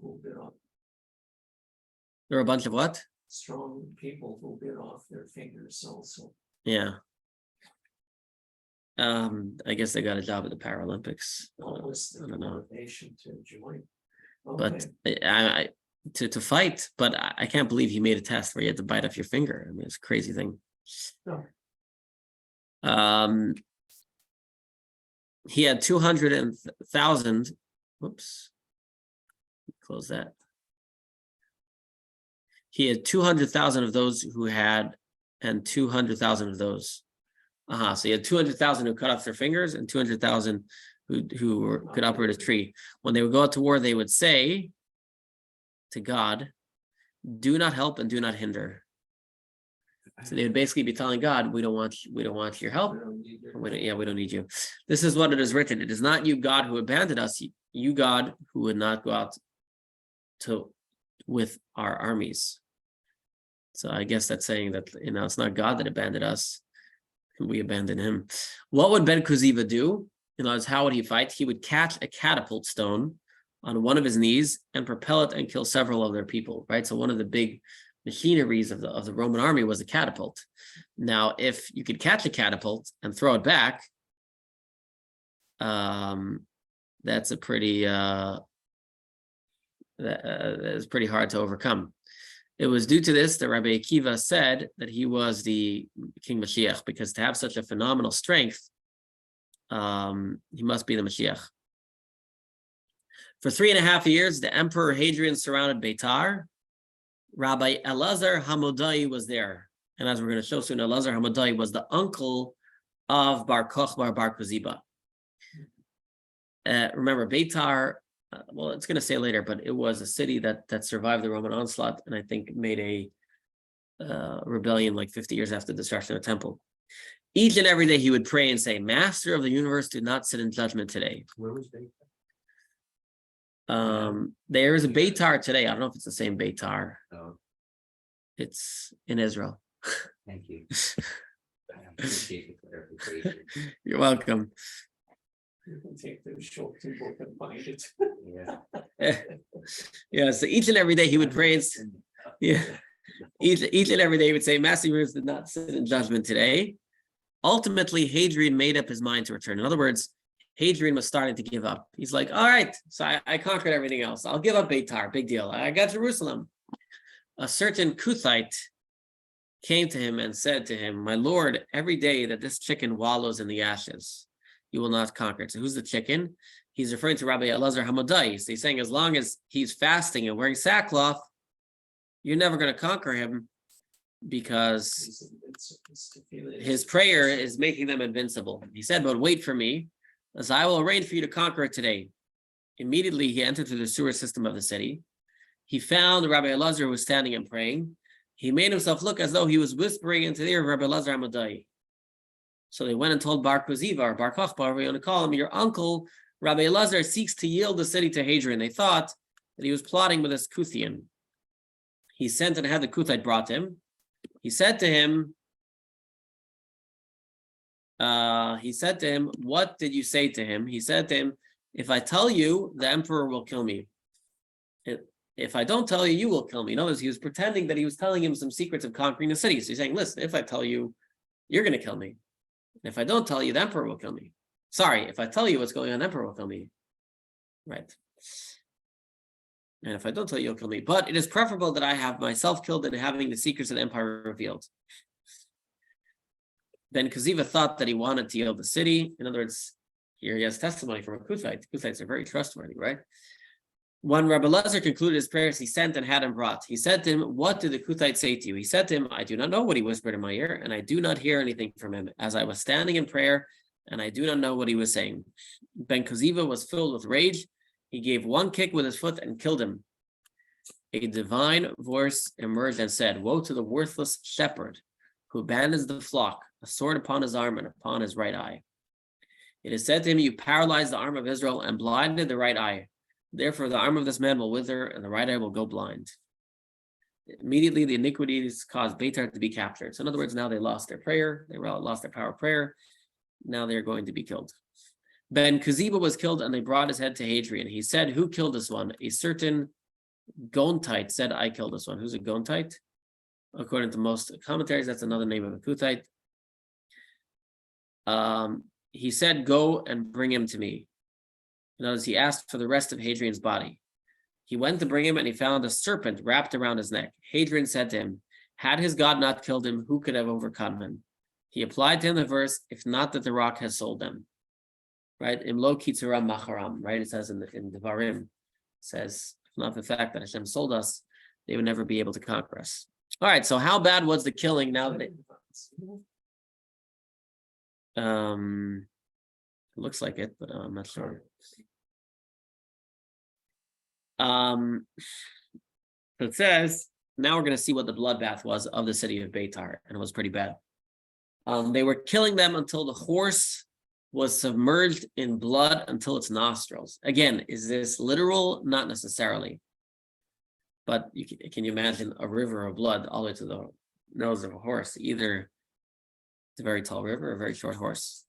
who bit off. There were a bunch of what? Strong people who bit off their fingers also. Yeah. I guess they got a job at the Paralympics. I don't know. Motivation to join. But I to fight, but I can't believe he made a test where you had to bite off your finger. I mean, it's a crazy thing. No. He had 200,000. Whoops. Close that. He had 200,000 of those who had, and 200,000 of those. So he had 200,000 who cut off their fingers and 200,000 who could operate a tree. When they would go out to war, they would say to God, "Do not help and do not hinder." So they would basically be telling God, "We don't want your help. We don't need you." This is what it is written: "It is not you, God, who abandoned us. You, God, who would not go out with our armies." So I guess that's saying that it's not God that abandoned us; we abandoned Him. What would Ben Kuziva do? How would he fight? He would catch a catapult stone on one of his knees and propel it and kill several of their people. Right. So one of the big machineries of the Roman army was a catapult. Now, if you could catch a catapult and throw it back, that's a pretty that's pretty hard to overcome. It was due to this that Rabbi Akiva said that he was the King Mashiach, because to have such a phenomenal strength, he must be the Mashiach. For 3.5 years, the Emperor Hadrian surrounded Beitar. Rabbi Elazar Hammodai was there. And as we're going to show soon, Elazar Hammodai was the uncle of Bar Kokhba Bar Kuziba. Remember, Beitar, it's going to say later, but it was a city that survived the Roman onslaught, and I think made a rebellion like 50 years after the destruction of the temple. Each and every day he would pray and say, "Master of the universe, do not sit in judgment today." Where was Beitar? There is a Beitar today. I don't know if it's the same Beitar. Oh. It's in Israel. Thank you. I appreciate the clarification. You're welcome. You can take the short book and find it. Yeah. So each and every day he would pray. Each and every day he would say, "Master of the universe, did not sit in judgment today." Ultimately, Hadrian made up his mind to return. In other words, Hadrian was starting to give up. He's like, "All right, so I conquered everything else. I'll give up Beitar. Big deal. I got Jerusalem." A certain Kuthite came to him and said to him, "My lord, every day that this chicken wallows in the ashes, you will not conquer it." So who's the chicken? He's referring to Rabbi Elazar Hammodai. So he's saying, as long as he's fasting and wearing sackcloth, you're never going to conquer him, because his prayer is making them invincible. He said, "But wait for me, as I will arrange for you to conquer it today." Immediately, he entered through the sewer system of the city. He found Rabbi Elazar, who was standing and praying. He made himself look as though he was whispering into the ear of Rabbi Elazar Hammodai. So they went and told Bar Kuziva, or Bar Kokhba, whatever you want to call him, "Your uncle, Rabbi Elazar, seeks to yield the city to Hadrian." They thought that he was plotting with this Kuthian. He sent and had the Kuthite brought him. He said to him, "What did you say to him?" He said to him, "If I tell you, the emperor will kill me. If I don't tell you, you will kill me." In other words, he was pretending that he was telling him some secrets of conquering the city. So he's saying, "Listen, if I tell you, you're going to kill me. And if I don't tell you, the emperor will kill me. Sorry, if I tell you what's going on, the emperor will kill me." Right. "And if I don't tell you, you'll kill me. But it is preferable that I have myself killed than having the secrets of the empire revealed." Ben Kuziva thought that he wanted to yield the city. In other words, here he has testimony from a Kuthite. Kuthites are very trustworthy, right? When Rabbi Elazar concluded his prayers, he sent and had him brought. He said to him, "What did the Kuthite say to you?" He said to him, "I do not know what he whispered in my ear, and I do not hear anything from him, as I was standing in prayer, and I do not know what he was saying." Ben Kuziva was filled with rage. He gave one kick with his foot and killed him. A divine voice emerged and said, "Woe to the worthless shepherd who abandons the flock, a sword upon his arm and upon his right eye. It is said to him, you paralyzed the arm of Israel and blinded the right eye. Therefore, the arm of this man will wither and the right eye will go blind." Immediately, the iniquities caused Beitar to be captured. So in other words, now they lost their prayer. They lost their power of prayer. Now they're going to be killed. Ben Kuziba was killed, and they brought his head to Hadrian. He said, "Who killed this one?" A certain Gontite said, "I killed this one." Who's a Gontite? According to most commentaries, that's another name of a Kuthite. He said, "Go and bring him to me." In other words, he asked for the rest of Hadrian's body. He went to bring him, and he found a serpent wrapped around his neck. Hadrian said to him, "Had his God not killed him, who could have overcome him?" He applied to him the verse, "If not that the rock has sold them." Right? Imlo kitzuram macharam, right? It says in Devarim, it says, if not the fact that Hashem sold us, they would never be able to conquer us. All right, so how bad was the killing now that it looks like it, but I'm not sure. So it says, now we're going to see what the bloodbath was of the city of Beitar, and it was pretty bad. They were killing them until the horse was submerged in blood until its nostrils. Again, is this literal? Not necessarily. But can you imagine a river of blood all the way to the nose of a horse? Either it's a very tall river or a very short horse.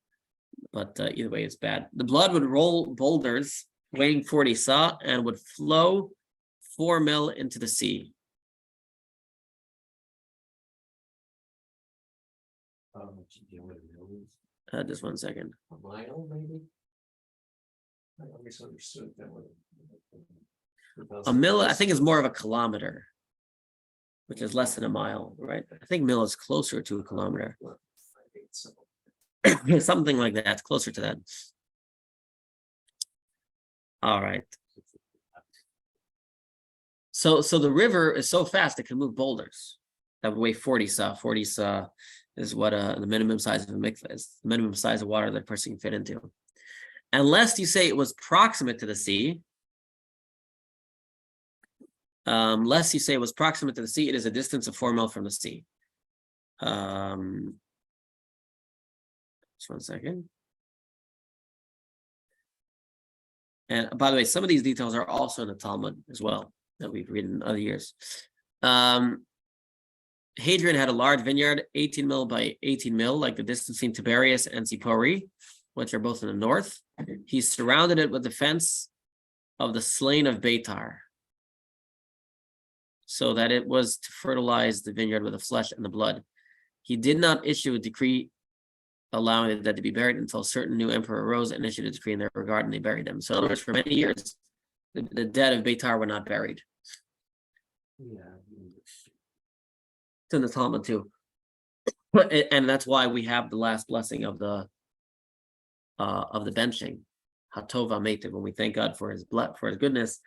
But either way, it's bad. The blood would roll boulders weighing 40 sa and would flow 4 mil into the sea. Just 1 second. A mile, maybe? I misunderstood that one. A mil, I think, is more of a kilometer, which is less than a mile, right? I think mil is closer to a kilometer. I think so. Something like that. It's closer to that. All right. So the river is so fast it can move boulders that would weigh 40 sa. 40 sa is what the minimum size of a mikveh is, the minimum size of water that a person can fit into. Unless you say it was proximate to the sea, lest you say it was proximate to the sea, it is a distance of 4 mil from the sea. Just 1 second. And by the way, some of these details are also in the Talmud as well, that we've read in other years. Hadrian had a large vineyard, 18 mil by 18 mil, like the distance between Tiberias and Sipori, which are both in the north. He surrounded it with the fence of the slain of Beitar, so that it was to fertilize the vineyard with the flesh and the blood. He did not issue a decree allowing the dead to be buried until a certain new emperor arose and issued a decree in their regard, and they buried them. So in other words, for many years, the dead of Beitar were not buried. Yeah. It's in the Talmud too. And that's why we have the last blessing of the benching, Hatova Meitiv, when we thank God for his goodness.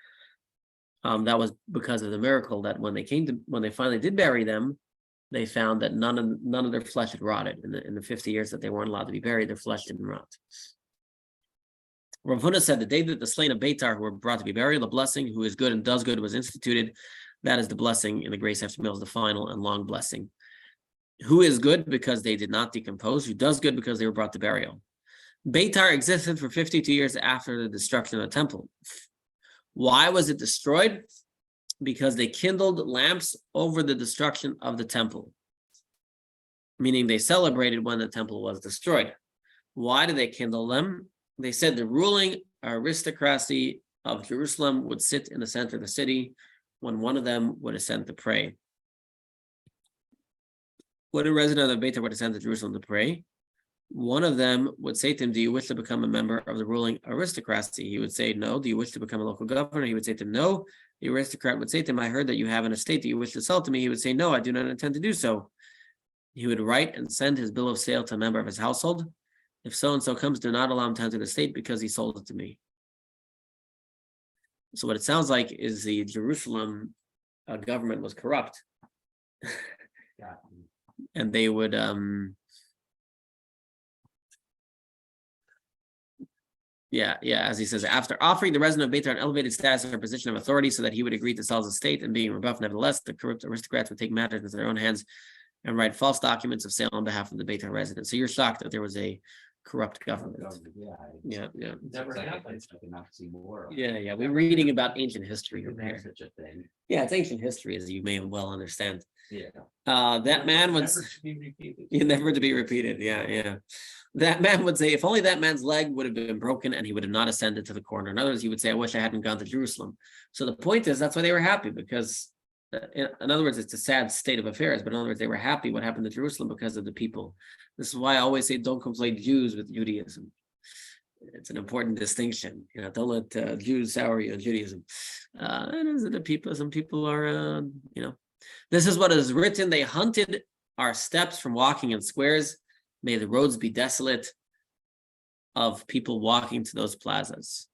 That was because of the miracle that when they finally did bury them, they found that none of their flesh had rotted. In the 50 years that they weren't allowed to be buried, their flesh didn't rot. Rav Huna said, the day that the slain of Beitar who were brought to be buried, the blessing, who is good and does good, was instituted. That is the blessing in the grace after meals, the final and long blessing. Who is good because they did not decompose? Who does good because they were brought to burial? Beitar existed for 52 years after the destruction of the temple. Why was it destroyed? Because they kindled lamps over the destruction of the temple, meaning they celebrated when the temple was destroyed. Why did they kindle them? They said the ruling aristocracy of Jerusalem would sit in the center of the city when one of them would ascend to pray. When a resident of Beitar would ascend to Jerusalem to pray, one of them would say to him, do you wish to become a member of the ruling aristocracy? He would say, no. Do you wish to become a local governor? He would say to him, no. The aristocrat would say to him, I heard that you have an estate that you wish to sell to me. He would say, no, I do not intend to do so. He would write and send his bill of sale to a member of his household. If so-and-so comes, do not allow him to enter the estate because he sold it to me. So what it sounds like is the Jerusalem government was corrupt. And they would... as he says, after offering the resident of Beitar an elevated status or position of authority so that he would agree to sell his estate and being rebuffed, nevertheless, the corrupt aristocrats would take matters into their own hands and write false documents of sale on behalf of the Beitar residents. So you're shocked that there was a corrupt government. Yeah, Yeah. never Never happened. happened. I cannot see more. Yeah. We're reading about ancient history You over can have here. such a thing. Yeah, it's ancient history, as you may well understand. Yeah. That man Never was to be repeated. never to be repeated. Yeah. That man would say, if only that man's leg would have been broken and he would have not ascended to the corner. In other words, he would say, I wish I hadn't gone to Jerusalem. So the point is, that's why they were happy, because in other words, it's a sad state of affairs, but in other words, they were happy what happened to Jerusalem because of the people. This is why I always say, don't conflate Jews with Judaism. It's an important distinction. Don't let Jews sour you on Judaism. The people, some people are, this is what is written. They hunted our steps from walking in squares. May the roads be desolate of people walking to those plazas.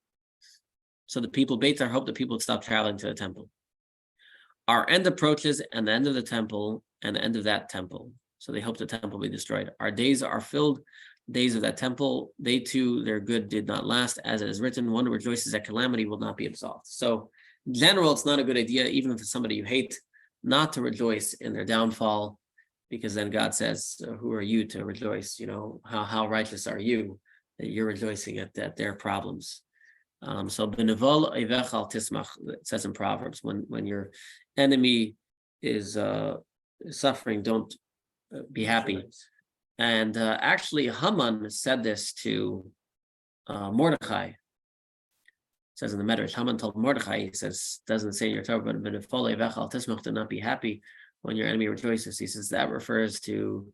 So the people, Beitar, hope that people would stop traveling to the temple. Our end approaches, and the end of the temple, and the end of that temple. So they hope the temple be destroyed. Our days are filled, days of that temple. They too, their good did not last. As it is written, one who rejoices at calamity will not be absolved. So in general, it's not a good idea, even if it's somebody you hate, not to rejoice in their downfall, because then God says, who are you to rejoice? How righteous are you that you're rejoicing at their problems? So Benevol Eichah al Tismach, it says in Proverbs, when your enemy is suffering, don't be happy. And actually, Haman said this to Mordechai. It says in the Midrash, Haman told Mordechai, he says, doesn't say in your Torah, but Benevol Eichah al Tismach, do not be happy when your enemy rejoices. He says that refers to,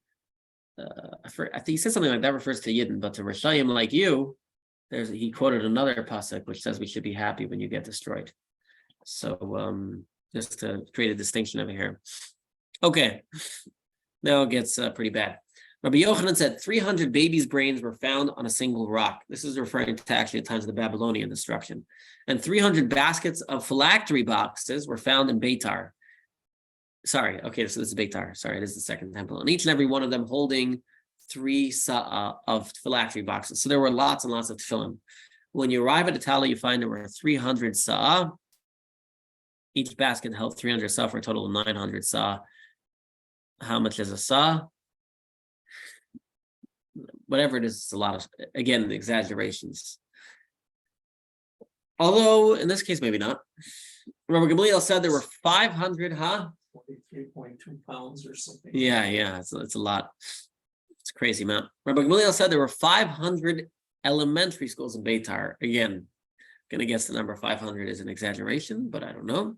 I think he said something like that refers to Yidden, but to Rishayim like you, he quoted another pasuk which says we should be happy when you get destroyed. So just to create a distinction over here. Okay, now it gets pretty bad. Rabbi Yochanan said 300 babies' brains were found on a single rock. This is referring to actually the times of the Babylonian destruction. And 300 baskets of phylactery boxes were found in Beitar. Sorry, okay, so this is Beitar. Sorry, it is the second temple. And each and every one of them holding 3 sa'ah of phylactery boxes. So there were lots and lots of tefillin. When you arrive at the tally, you find there were 300 sa'ah. Each basket held 300 sa'ah for a total of 900 sa'ah. How much is a sa'ah? Whatever it is, it's a lot of, again, exaggerations. Although, in this case, maybe not. Rabbi Gamliel said there were 500, 43.2 pounds or something. Yeah, it's a lot. It's a crazy amount. Rabbi Gamliel said there were 500 elementary schools in Beitar. Again, gonna guess the number 500 is an exaggeration, but I don't know.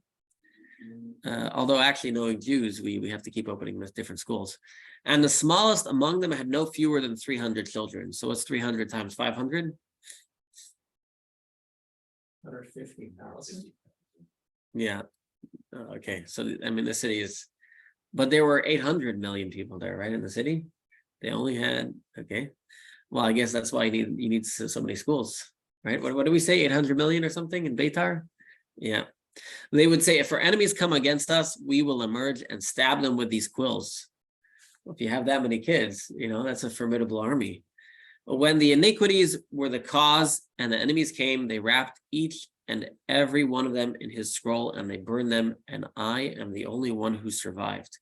Although actually knowing Jews, we have to keep opening with different schools. And the smallest among them had no fewer than 300 children. So what's 300 times 500? 150,000. Yeah. Okay. So, the city is, but there were 800 million people there, right? In the city. They only had, okay. Well, I guess that's why you need so many schools, right? What do we say? 800 million or something in Beitar? Yeah. They would say, if our enemies come against us, we will emerge and stab them with these quills. Well, if you have that many kids, that's a formidable army. But when the iniquities were the cause and the enemies came, they wrapped each and every one of them in his scroll and they burned them, and I am the only one who survived.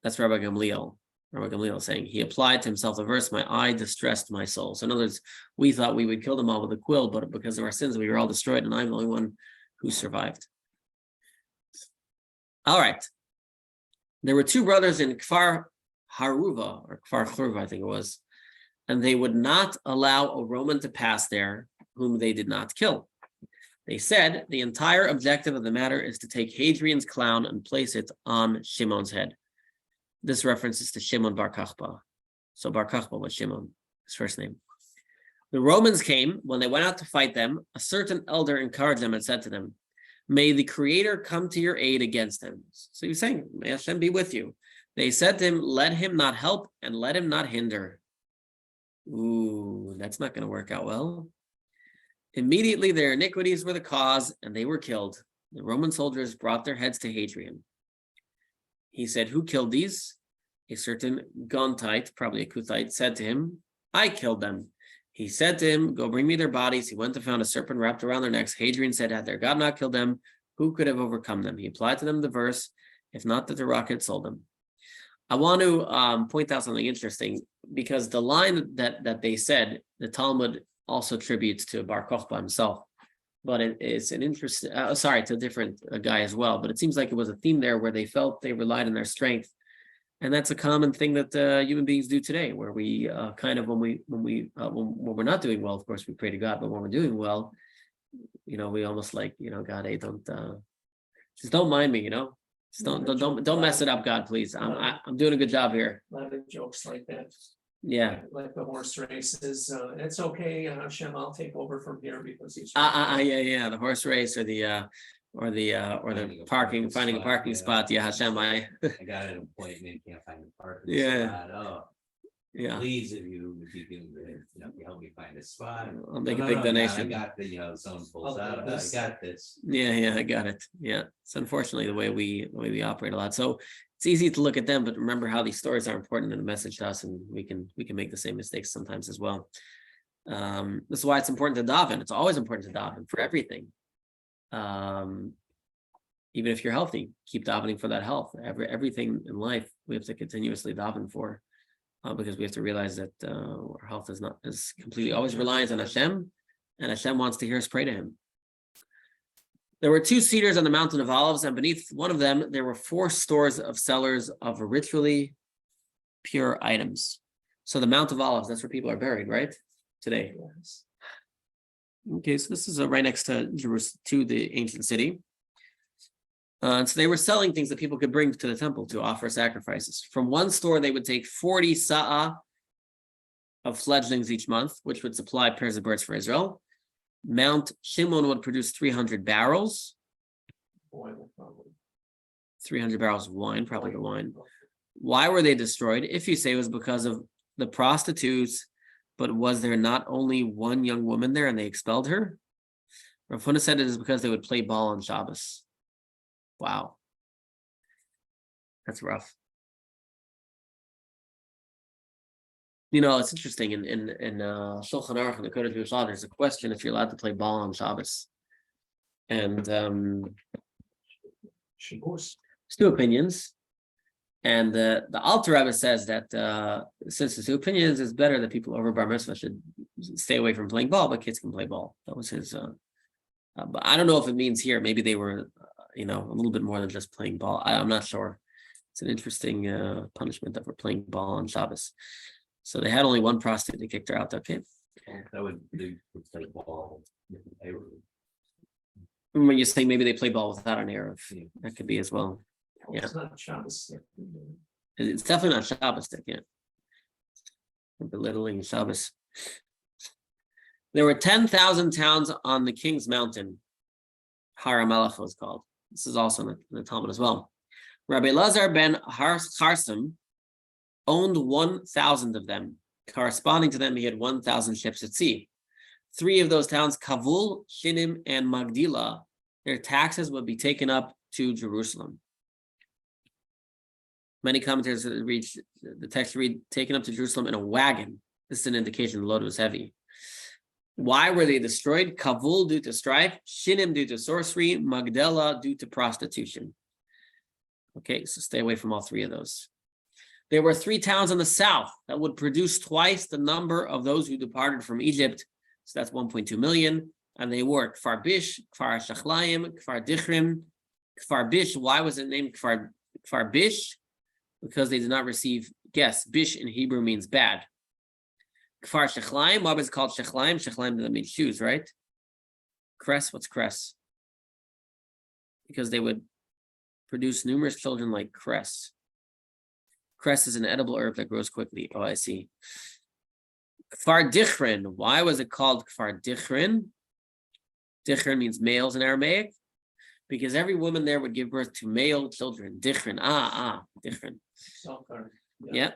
That's Rabbi Gamliel. Rabbi Gamliel saying, he applied to himself the verse, my eye distressed my soul. So in other words, we thought we would kill them all with a quill, but because of our sins, we were all destroyed, and I'm the only one who survived. All right. There were 2 brothers in Kfar Haruva, or Kfar Churva, I think it was, and they would not allow a Roman to pass there whom they did not kill. They said, the entire objective of the matter is to take Hadrian's crown and place it on Shimon's head. This references to Shimon Bar Kokhba. So Bar Kokhba was Shimon, his first name. The Romans came. When they went out to fight them, a certain elder encouraged them and said to them, may the Creator come to your aid against them. So he's saying, may Hashem be with you. They said to him, let him not help and let him not hinder. Ooh, that's not going to work out well. Immediately their iniquities were the cause, and they were killed. The Roman soldiers brought their heads to Hadrian. He said, who killed these? A certain Gontite, probably a Kuthite, said to him, I killed them. He said to him, go bring me their bodies. He went and found a serpent wrapped around their necks. Hadrian said, had their God not killed them, who could have overcome them? He applied to them the verse, if not that the rock had sold them. I want to point out something interesting. because the line that they said, the Talmud also attributes to Bar Kokhba himself, but it's an interesting, to a different guy as well. But it seems like it was a theme there where they felt they relied on their strength. And that's a common thing that human beings do today, where we kind of, when we're not doing well, of course, we pray to God, but when we're doing well, we almost like, God, hey, just don't mind me, just don't mess it up, God, please. I'm doing a good job here. A lot of jokes like that. Yeah. Like the horse races, it's okay, Hashem, I'll take over from here because he's. Yeah, the horse race or the parking, finding a parking spot. Yeah, Hashem, I got an appointment, can't find a parking Yeah. spot. Oh, yeah, please, if you can, help me find a spot. I'll make a No, big God, donation. I got the, someone pulls I'll out, do I this. got this. Yeah, I got it. Yeah, it's unfortunately the way we operate a lot. So it's easy to look at them, but remember how these stories are important in the message to us, and we can make the same mistakes sometimes as well. This is why it's important to daven. It's always important to daven for everything. Even if you're healthy, keep davening for that health. Everything in life we have to continuously daven for, because we have to realize that our health is completely always reliant on Hashem, and Hashem wants to hear us pray to Him. There were 2 cedars on the mountain of olives, and beneath one of them there were 4 stores of sellers of ritually pure items. So the Mount of Olives, that's where people are buried, right? Today. Yes. Okay, so this is right next to Jerusalem, to the ancient city. So they were selling things that people could bring to the temple to offer sacrifices. From one store, they would take 40 sa'ah of fledglings each month, which would supply pairs of birds for Israel. Mount Shimon would produce 300 barrels. Oil, probably. 300 barrels of wine, probably the wine. Why were they destroyed? If you say it was because of the prostitutes, but was there not only one young woman there and they expelled her? Rav Huna said it is because they would play ball on Shabbos. Wow. That's rough. It's interesting in Shulchan Aruch and the Code of Jewish Law, there's a question if you're allowed to play ball on Shabbos. And Shabbos. there's 2 opinions. And the Alter Rebbe says that since there's 2 opinions, it's better that people over Bar Mitzvah should stay away from playing ball, but kids can play ball. That was his. But I don't know if it means here, maybe they were, a little bit more than just playing ball. I'm not sure. It's an interesting punishment that we're playing ball on Shabbos. So they had only one prostitute, they kicked her out. Okay. They would play ball. When you're saying maybe they play ball without an Erev, that could be as well. Oh, it's not Shabbos. It's definitely not Shabbos, yeah. Belittling Shabbos. There were 10,000 towns on the King's Mountain. Har HaMelech was called. This is also in the Talmud as well. Rabbi Lazar ben Harsim owned 1,000 of them. Corresponding to them, he had 1,000 ships at sea. 3 of those towns, Kavul, Shinim, and Magdila, their taxes would be taken up to Jerusalem. Many commentators read the text read taken up to Jerusalem in a wagon. This is an indication the load was heavy. Why were they destroyed? Kavul due to strife, Shinim due to sorcery, Magdala due to prostitution. Okay, so stay away from all 3 of those. There were 3 towns in the south that would produce twice the number of those who departed from Egypt. So that's 1.2 million. And they were Kfar Bish, Kfar Shachlayim, Kfar Dichrim. Kfar Bish, why was it named Kfar Bish? Because they did not receive, guess, Bish in Hebrew means bad. Kfar Shechlayim, why was it called Shechlayim? Shechlayim doesn't mean shoes, right? Cress, what's cress? Because they would produce numerous children like cress. Cress is an edible herb that grows quickly. Oh, I see. Kfar Dichrin, why was it called Kfar Dichrin? Dichrin means males in Aramaic. Because every woman there would give birth to male children. Dichrin, Dichrin. Yeah.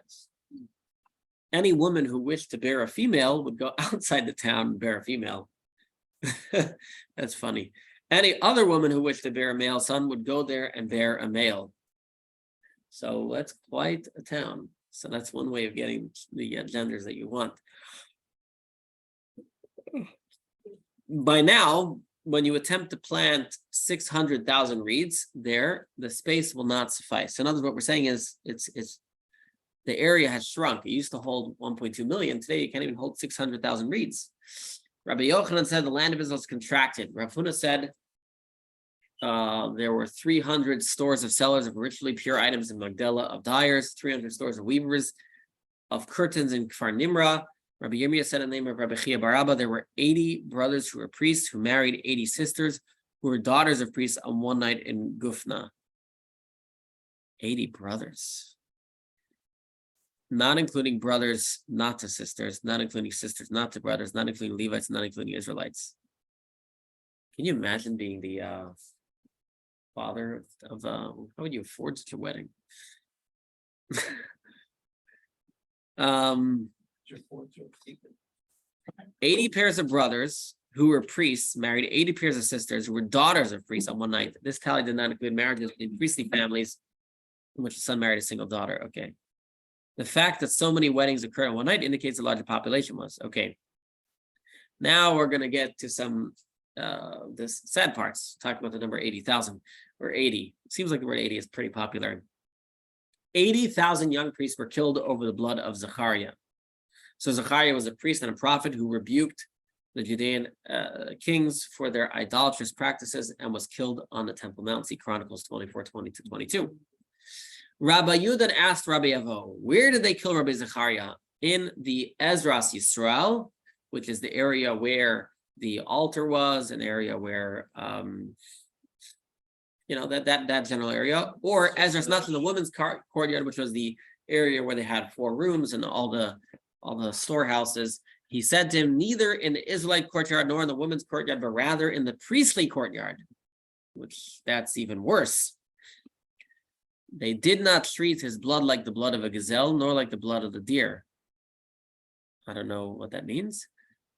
Any woman who wished to bear a female would go outside the town and bear a female. That's funny. Any other woman who wished to bear a male son would go there and bear a male. So that's quite a town. So that's one way of getting the genders that you want. By now, when you attempt to plant 600,000 reeds there, the space will not suffice. In other words, what we're saying is it's The area has shrunk. It used to hold 1.2 million. Today, you can't even hold 600,000 reeds. Rabbi Yochanan said the land of Israel is contracted. Rav Huna said there were 300 stores of sellers of ritually pure items in Magdala of dyers, 300 stores of weavers of curtains in Kfar Nimra. Rabbi Yirmiyah said in the name of Rabbi Chia bar Rabbah, there were 80 brothers who were priests who married 80 sisters who were daughters of priests on one night in Gufna. 80 brothers. Not including brothers not to sisters, not including sisters not to brothers, not including Levites, not including Israelites. Can you imagine being the father of how would you afford such a wedding? 80 pairs of brothers who were priests married 80 pairs of sisters who were daughters of priests on one night. This tally did not include marriages in priestly families in which the son married a single daughter. Okay. The fact that so many weddings occurred on one night indicates a larger population was. Okay. Now we're going to get to some this sad parts, talking about the number 80,000 or 80. It seems like the word 80 is pretty popular. 80,000 young priests were killed over the blood of Zechariah. So Zechariah was a priest and a prophet who rebuked the Judean kings for their idolatrous practices and was killed on the Temple Mount. See Chronicles 24:20-22. Rabbi Yudan asked Rabbi Avo, where did they kill Rabbi Zechariah? In the Ezras Yisrael, which is the area where the altar was, an area where that general area, or Ezras, not in the women's courtyard, which was the area where they had 4 rooms and all the storehouses. He said to him, neither in the Israelite courtyard nor in the women's courtyard, but rather in the priestly courtyard, which that's even worse. They did not treat his blood like the blood of a gazelle, nor like the blood of the deer. I don't know what that means.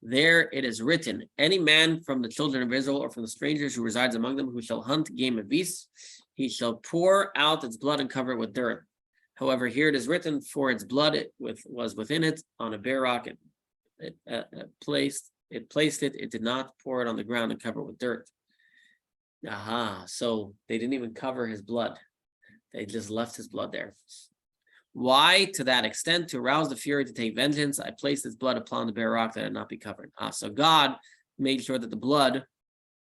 There it is written, any man from the children of Israel or from the strangers who resides among them who shall hunt game of beasts, he shall pour out its blood and cover it with dirt. However, here it is written, for its blood was within it on a bare rock. It placed it. It did not pour it on the ground and cover it with dirt. Aha! So they didn't even cover his blood. They just left his blood there. Why? To that extent, to arouse the fury to take vengeance, I placed his blood upon the bare rock that it not be covered. So God made sure that the blood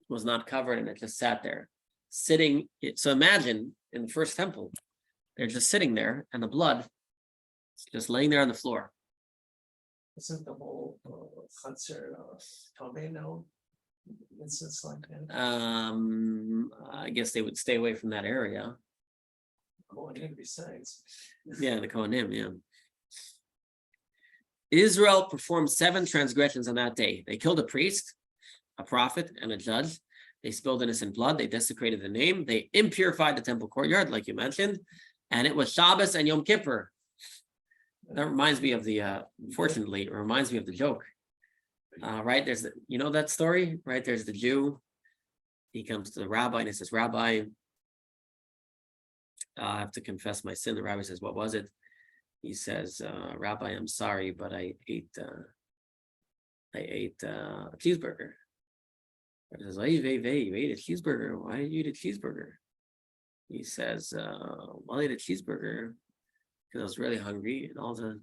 was not covered and it just sat there, sitting. So imagine in the first temple, they're just sitting there and the blood is just laying there on the floor. Isn't the whole concert tornado instance like that? I guess they would stay away from that area. Besides. Yeah, the Kohanim, yeah. Israel performed 7 transgressions on that day. They killed a priest, a prophet, and a judge. They spilled innocent blood. They desecrated the name. They impurified the temple courtyard, like you mentioned. And it was Shabbos and Yom Kippur. That reminds me of unfortunately, it reminds me of the joke. Right, there's that story, right? There's the Jew. He comes to the rabbi and he says, Rabbi, I have to confess my sin. The rabbi says, what was it? He says, Rabbi, I'm sorry, but I ate a cheeseburger. He says, you ate a cheeseburger. Why did you eat a cheeseburger? He says, well, I ate a cheeseburger because I was really hungry and all the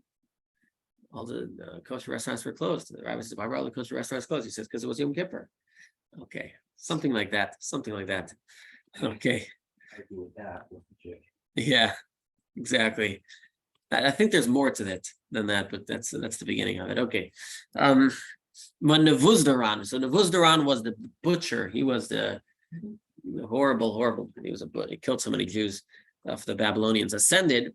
kosher restaurants were closed. The rabbi says, why were all the kosher restaurants closed? He says, because it was Yom Kippur. Okay, something like that. Okay. I agree with that. Yeah, exactly. I think there's more to that than that, but that's the beginning of it. Okay. When Nevuzdaran, so Nevuzdaran was the butcher. He was the horrible. He killed so many Jews of the Babylonians. Ascended,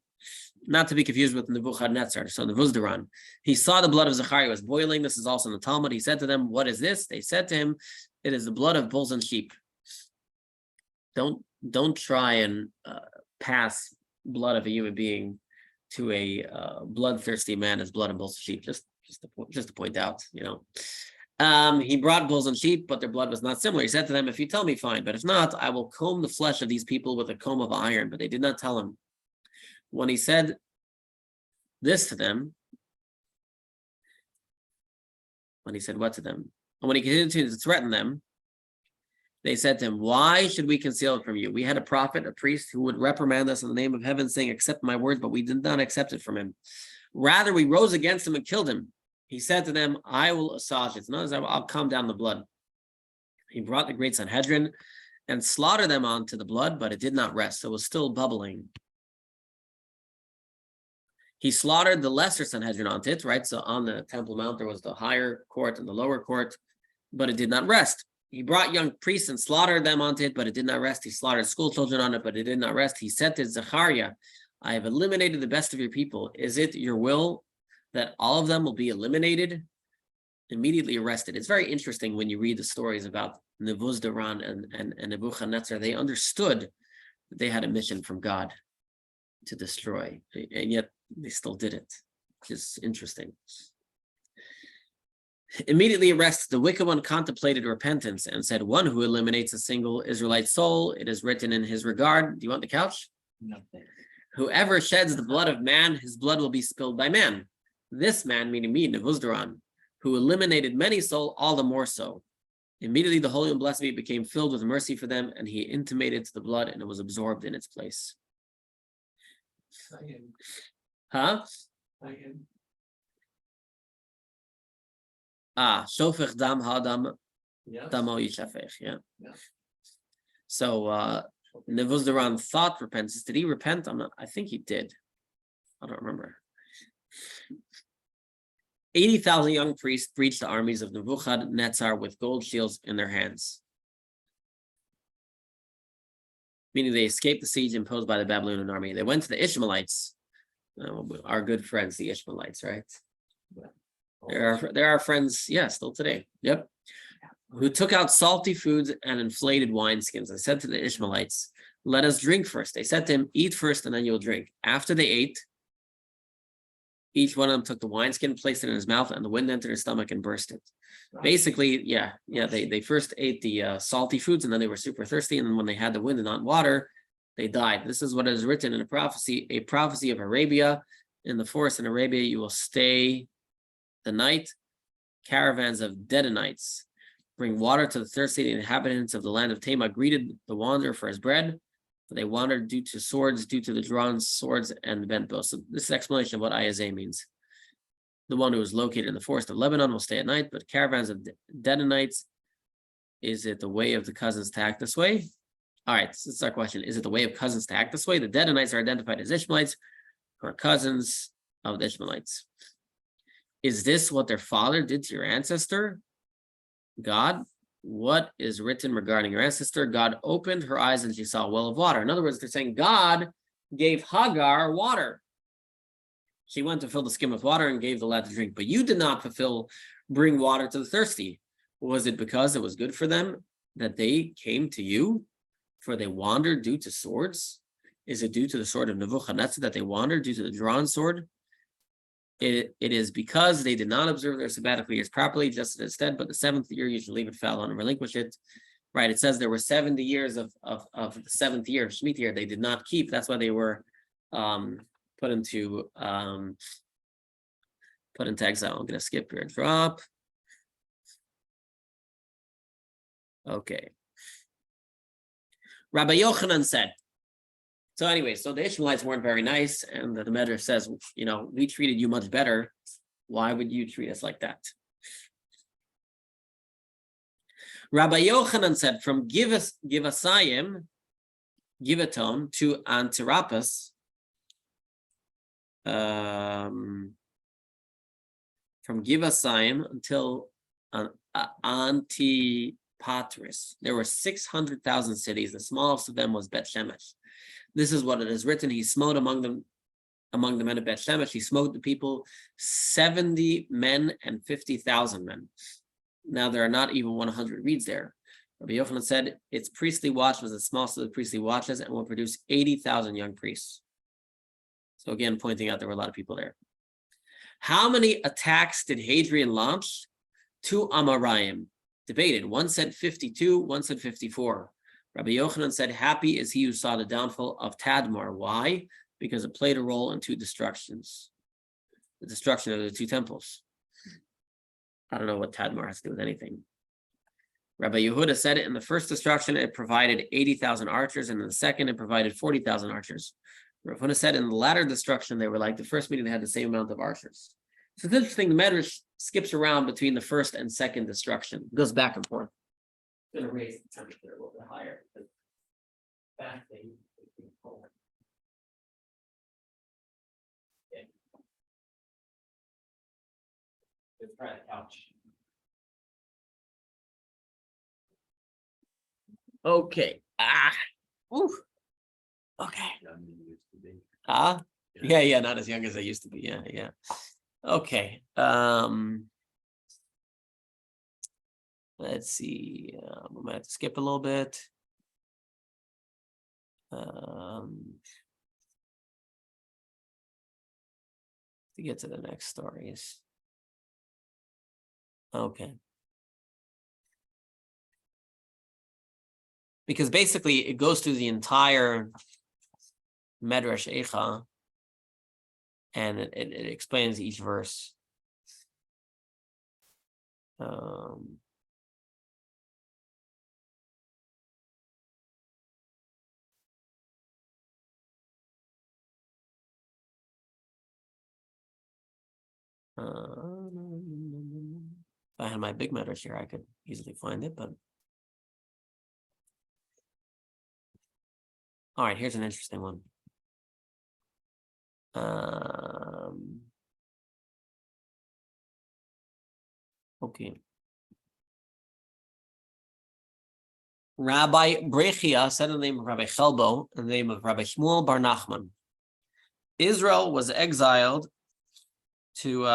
not to be confused with Nebuchadnezzar. So Nevuzdaran, he saw the blood of Zechariah was boiling. This is also in the Talmud. He said to them, "What is this?" They said to him, "It is the blood of bulls and sheep." Don't try and pass blood of a human being to a bloodthirsty man as blood and bulls and sheep. Just to point out, he brought bulls and sheep, but their blood was not similar. He said to them, "If you tell me, fine, but if not, I will comb the flesh of these people with a comb of iron." But they did not tell him. When he said this to them, when he said what to them, and when he continued to threaten them, They said to him, why should we conceal it from you? We had a prophet, a priest, who would reprimand us in the name of heaven, saying, accept my words, but we did not accept it from him. Rather, we rose against him and killed him. He said to them, I will assuage it. Notice, I'll calm down the blood. He brought the great Sanhedrin and slaughtered them onto the blood, but it did not rest. So it was still bubbling. He slaughtered the lesser Sanhedrin onto it, right? So on the Temple Mount, there was the higher court and the lower court, but it did not rest. He brought young priests and slaughtered them onto it, but it did not rest. He slaughtered school children on it, but it did not rest. He said to Zechariah, I have eliminated the best of your people. Is it your will that all of them will be eliminated? Immediately arrested. It's very interesting when you read the stories about Nebuzaradan and Nebuchadnezzar. They understood that they had a mission from God to destroy, and yet they still did it. It's interesting. Immediately arrested, the wicked one contemplated repentance and said, one who eliminates a single Israelite soul, it is written in his regard. Do you want the couch? Nothing. Whoever sheds the blood of man, his blood will be spilled by man. This man, meaning me, Nebuzaradan, who eliminated many souls, all the more so. Immediately the Holy and Blessed be became filled with mercy for them, and he intimated to the blood, and it was absorbed in its place. Huh? Shofech dam hadam damo yishafech. Yeah. So Nebuzaradan thought repentance. Did he repent? I think he did. I don't remember. 80,000 young priests breached the armies of Nebuchadnezzar with gold shields in their hands. Meaning they escaped the siege imposed by the Babylonian army. They went to the Ishmaelites, our good friends, the Ishmaelites, right? There are friends, yeah, still today. Yep. Who took out salty foods and inflated wineskins. I said to the Ishmaelites, let us drink first. They said to him, eat first and then you'll drink. After they ate, each one of them took the wineskin, placed it in his mouth, and the wind entered his stomach and burst it. Basically, they first ate the salty foods, and then they were super thirsty, and then when they had the wind and not water, they died. This is what is written in a prophecy of Arabia. In the forest in Arabia, you will stay the night. Caravans of Dedanites bring water to the thirsty. The inhabitants of the land of Tema greeted the wanderer for his bread. But they wandered due to swords, due to the drawn swords and the bent bows. So this is an explanation of what Ayazeh means. The one who is located in the forest of Lebanon will stay at night, but caravans of Dedanites, is it the way of the cousins to act this way? All right, this is our question. Is it the way of cousins to act this way? The Dedanites are identified as Ishmaelites, who are cousins of the Ishmaelites. Is this what their father did to your ancestor? God, what is written regarding your ancestor? God opened her eyes and she saw a well of water. In other words, they're saying God gave Hagar water. She went to fill the skin with water and gave the lad to drink, but you did not bring water to the thirsty. Was it because it was good for them that they came to you? For they wandered due to swords? Is it due to the sword of Nebuchadnezzar that they wandered due to the drawn sword? It is because they did not observe their sabbatical years properly, just instead, but the seventh year you should leave it fallow and relinquish it. Right, it says there were 70 years of the seventh year, Shemitah year, they did not keep. That's why they were put into exile. I'm gonna skip here, drop. Okay. Rabbi Yochanan said, so anyway, so the Ishmaelites weren't very nice, and the Midrash says, we treated you much better. Why would you treat us like that? Rabbi Yochanan said, from Givasayim, Givaton, to Antirapas, from Givasayim until Antipatris, there were 600,000 cities. The smallest of them was Bet Shemesh. This is what it is written. He smote among the men of Bet Shemesh. He smote the people, 70 men and 50,000 men. Now there are not even 100 reeds there. Rabbi Yochanan said its priestly watch was the smallest of the priestly watches and will produce 80,000 young priests. So again, pointing out there were a lot of people there. How many attacks did Hadrian launch? 2 Amoraim. Debated. One said 52, one said 54. Rabbi Yochanan said, happy is he who saw the downfall of Tadmor. Why? Because it played a role in 2 destructions. The destruction of the 2 temples. I don't know what Tadmor has to do with anything. Rabbi Yehuda said in the first destruction, it provided 80,000 archers, and in the second, it provided 40,000 archers. Rav Huna said in the latter destruction, they were like the first meeting, they had the same amount of archers. So it's interesting, the Midrash skips around between the first and second destruction, it goes back and forth. I'm going to raise the temperature a little bit higher. Back thing. Okay. Let's try the couch. Okay. Ooh. Okay. Yeah, not as young as I used to be. Yeah. Okay. Let's see. We might have to skip a little bit. To get to the next stories. Okay. Because basically it goes through the entire Midrash Eichah, and it explains each verse. If I had my big Midrash here, I could easily find it, but all right, here's an interesting one. Okay. Rabbi Brechia said in the name of Rabbi Chelbo, in the name of Rabbi Shmuel Bar Nachman, Israel was exiled to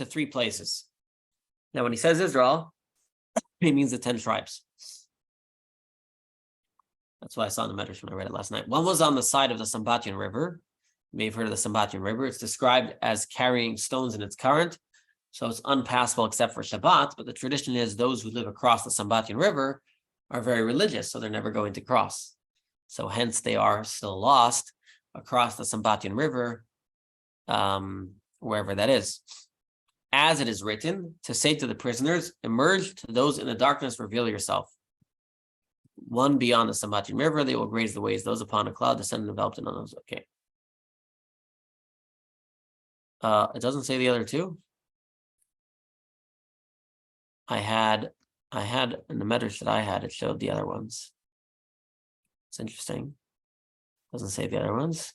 three places. Now, when he says Israel, he means the 10 tribes. That's what I saw in the Midrash when I read it last night. One was on the side of the Sambatyon River. You may have heard of the Sambatyon River. It's described as carrying stones in its current, so it's unpassable except for Shabbat. But the tradition is those who live across the Sambatyon River are very religious, so they're never going to cross. So hence they are still lost across the Sambatyon River, wherever that is. As it is written, to say to the prisoners, emerge, to those in the darkness, reveal yourself. One beyond the Sambatyon River, they will graze the ways, those upon a cloud, descend and enveloped in those. Okay. It doesn't say the other two. I had in the Midrash that I had, it showed the other ones. It's interesting. Doesn't say the other ones.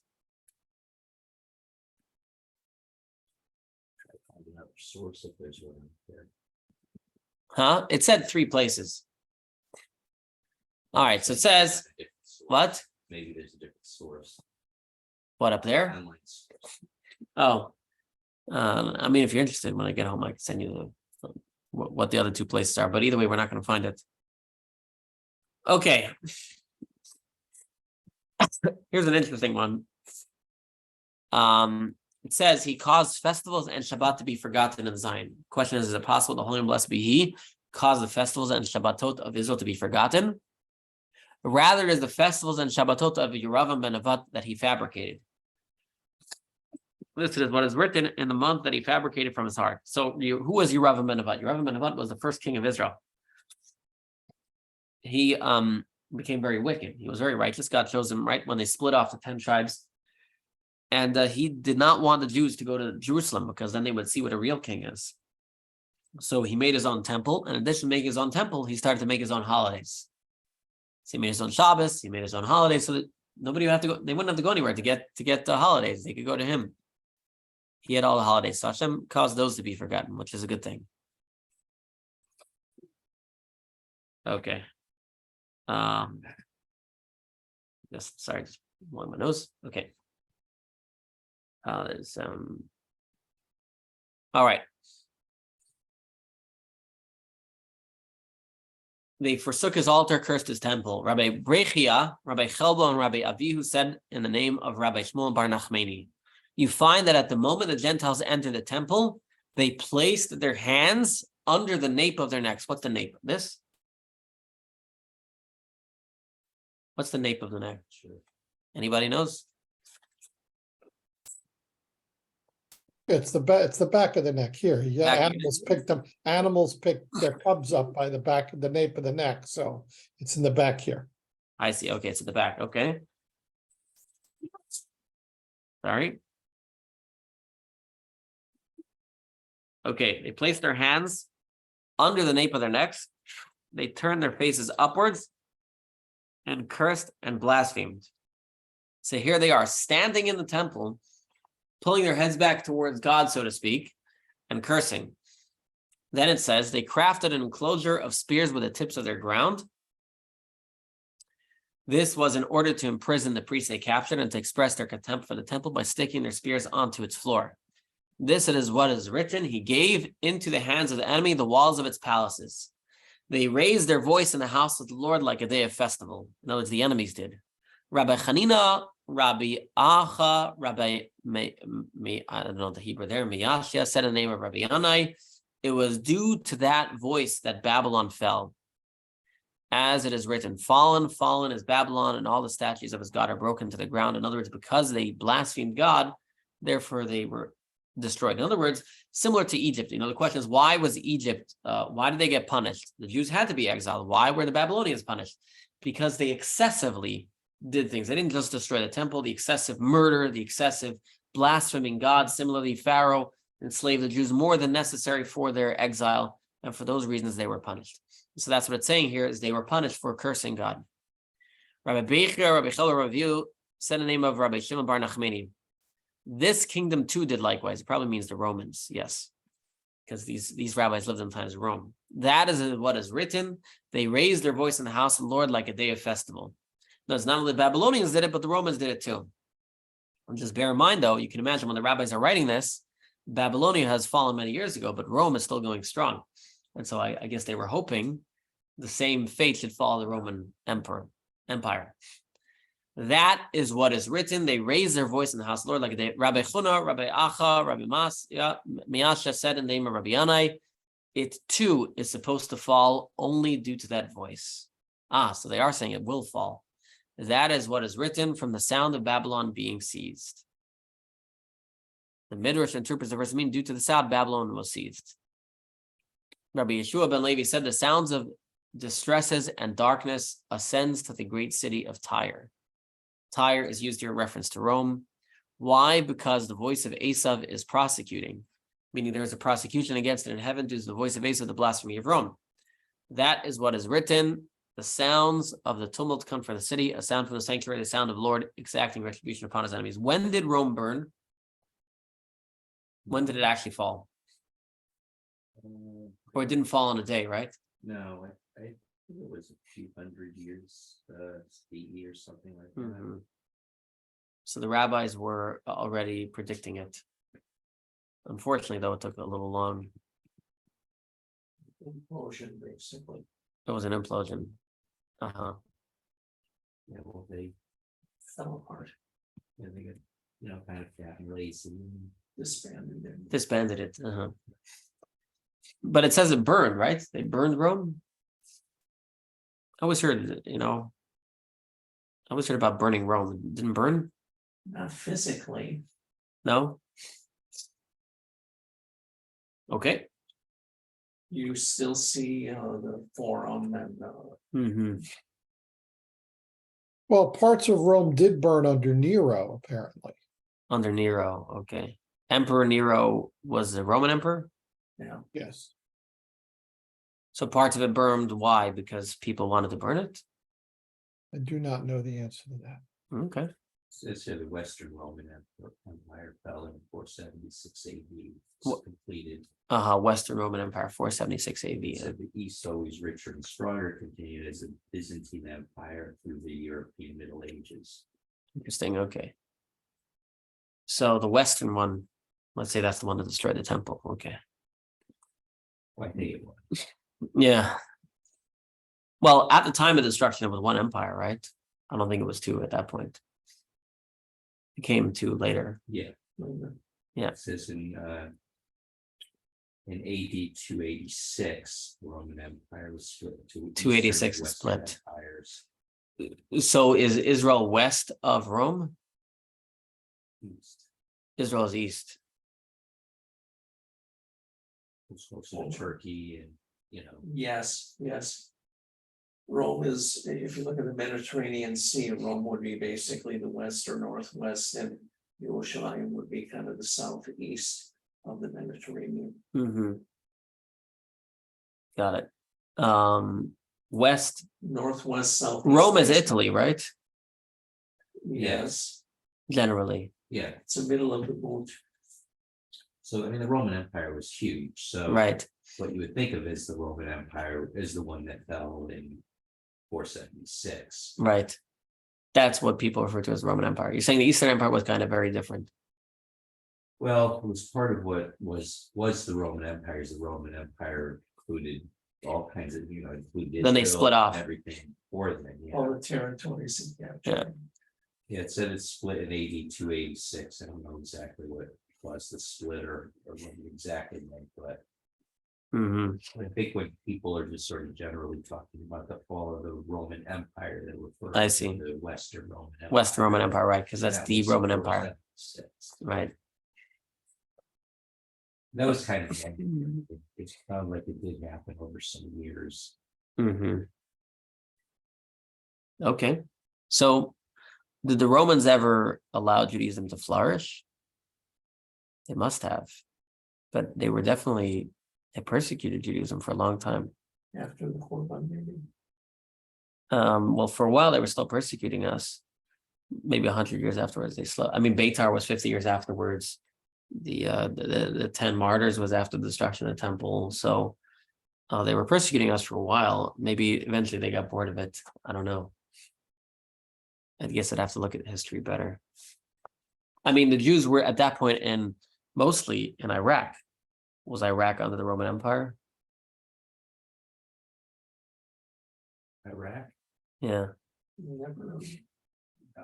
Source if there's one there. Huh? It said three places. All right, so it says what? Maybe there's a different source. What up there? Online source. Oh, I mean, if you're interested, when I get home, I can send you what the other two places are. But either way, we're not going to find it. Okay. Here's an interesting one. It says he caused festivals and Shabbat to be forgotten in Zion. Question is it possible the Holy and Blessed be He caused the festivals and Shabbatot of Israel to be forgotten? Rather, it is the festivals and Shabbatot of Yeravam ben Nevat that he fabricated. This is what is written in the month that he fabricated from his heart. So, who was Yeravam ben Nevat? Yeravam ben Nevat was the first king of Israel. He became very wicked. He was very righteous. God chose him right when they split off the 10 tribes. And he did not want the Jews to go to Jerusalem because then they would see what a real king is. So he made his own temple. And in addition to making his own temple, he started to make his own holidays. So he made his own Shabbos, he made his own holidays so that nobody would have to go, they wouldn't have to go anywhere to get the holidays. They could go to him. He had all the holidays. So Hashem caused those to be forgotten, which is a good thing. Okay. Just blowing my nose. Okay. All right. They forsook his altar, cursed his temple. Rabbi Brechia, Rabbi Chelbo, and Rabbi Avihu said in the name of Rabbi Shmuel Bar Nachmani, you find that at the moment the Gentiles entered the temple, they placed their hands under the nape of their necks. What's the nape? This? What's the nape of the neck? Sure. Anybody knows? It's the back of the neck here. Yeah, Back of the animals pick their cubs up by the back of the nape of the neck, so it's in the back here. I see. Okay, it's at the back. Okay. Sorry. Okay, they place their hands under the nape of their necks. They turn their faces upwards and cursed and blasphemed. So here they are standing in the temple, pulling their heads back towards God, so to speak, and cursing. Then it says they crafted an enclosure of spears with the tips of their ground. This was in order to imprison the priests they captured and to express their contempt for the temple by sticking their spears onto its floor. This it is what is written. He gave into the hands of the enemy the walls of its palaces. They raised their voice in the house of the Lord like a day of festival. In other words, the enemies did. Rabbi Hanina, Rabbi Eichah, Rabbi, I don't know the Hebrew there, Miyashia said in the name of Rabbi Yanai, it was due to that voice that Babylon fell. As it is written, fallen, fallen is Babylon, and all the statues of his God are broken to the ground. In other words, because they blasphemed God, therefore they were destroyed. In other words, similar to Egypt. The question is, why was Egypt, why did they get punished? The Jews had to be exiled. Why were the Babylonians punished? Because they excessively did things. They didn't just destroy the temple, the excessive murder, the excessive blaspheming God. Similarly, Pharaoh enslaved the Jews more than necessary for their exile, and for those reasons they were punished. So that's what it's saying here, is they were punished for cursing God. Rabbi Bechia, Rabbi Chel, Rabbi said in the name of Rabbi Shimon bar Nachmani, this kingdom too did likewise. It probably means the Romans, yes, because these rabbis lived in times of Rome. That is what is written. They raised their voice in the house of the Lord like a day of festival. No, it's not only the Babylonians did it, but the Romans did it too. And just bear in mind, though, you can imagine when the rabbis are writing this, Babylonia has fallen many years ago, but Rome is still going strong. And so I guess they were hoping the same fate should fall the Roman Empire. That is what is written. They raised their voice in the house of the Lord like a day. Rabbi Chuna, Rabbi Eichah, Rabbi Miyasha said in the name of Rabbi Yanai, it too is supposed to fall only due to that voice. So they are saying it will fall. That is what is written from the sound of Babylon being seized. The Midrash interprets the verse mean due to the sound Babylon was seized. Rabbi Yeshua ben Levi said the sounds of distresses and darkness ascends to the great city of Tyre. Tyre is used here in reference to Rome. Why? Because the voice of Esav is prosecuting, meaning there is a prosecution against it in heaven due to the voice of Esav, the blasphemy of Rome. That is what is written. The sounds of the tumult come from the city, a sound from the sanctuary, the sound of the Lord exacting retribution upon his enemies. When did Rome burn? When did it actually fall? Or it didn't fall in a day, right? No, I think it was a few hundred years, 80 or something like that. Mm-hmm. So the rabbis were already predicting it. Unfortunately, though, it took a little long. Implosion, basically. It was an implosion. Yeah, well, they Fell apart, got, kind of fat and lazy and disbanded it. Disbanded it. But it says it burned, right? They burned Rome. I always heard, I always heard about burning Rome. It didn't burn? Not physically. No? Okay. You still see the forum and Mm-hmm. Well, parts of Rome did burn under Nero, apparently. Under Nero, okay. Emperor Nero was the Roman emperor? yeah. Yes. So parts of it burned. Why? Because people wanted to burn it? I do not know the answer to that. Okay. says here the Western Roman Empire fell in 476 AD. What? Completed. Western Roman Empire, 476 AD. So the East, always richer and stronger, continued as a Byzantine Empire through the European Middle Ages. Interesting. Okay. So the Western one, let's say that's the one that destroyed the temple. Okay. I think it was. Yeah. Well, at the time of destruction, it was one empire, right? I don't think it was two at that point. It came two later. Yeah. Yeah. It says in AD 286, the Roman Empire was split to 286 Eastern is split. Western empires. So is Israel west of Rome? East. Israel is east. It's also Turkey and, Yes, yes. Rome is, if you look at the Mediterranean Sea, Rome would be basically the west or northwest, and Yerushalayim would be kind of the southeast of the Mediterranean. Got it. West, Northwest, southeast. Rome is Italy, right? Yes, Generally. yeah. it's the middle of the boot. So, I mean, the Roman Empire was huge, so. Right. What you would think of as the Roman Empire is the one that fell in 476. Right. That's what people refer to as the Roman Empire. You're saying the Eastern Empire was kind of very different. Well, it was part of what was the Roman Empire. The Roman Empire included all kinds of, included. Then they Israel split off. and everything for them, yeah. All the territories. it captured. Yeah. Yeah, it said it split in AD 286. I don't know exactly what was the split or what it exactly meant, but I think when people are just sort of generally talking about the fall of the Roman Empire, they refer I to see. the Western Roman Empire. Western Roman Empire, right? Because that's That the was Roman in Empire. 476. Right. That was kind of, it sounded like it did happen over some years. Okay. So did the Romans ever allow Judaism to flourish? They must have. But they persecuted Judaism for a long time. After the Korban, maybe. Well, for a while they were still persecuting us. Maybe 100 years afterwards, Beitar was 50 years afterwards. The 10 martyrs was after the destruction of the temple. So they were persecuting us for a while. Maybe eventually they got bored of it. I don't know. I guess I'd have to look at history better. The Jews were at that point mostly in Iraq. Was Iraq under the Roman Empire? Iraq? Yeah. Never.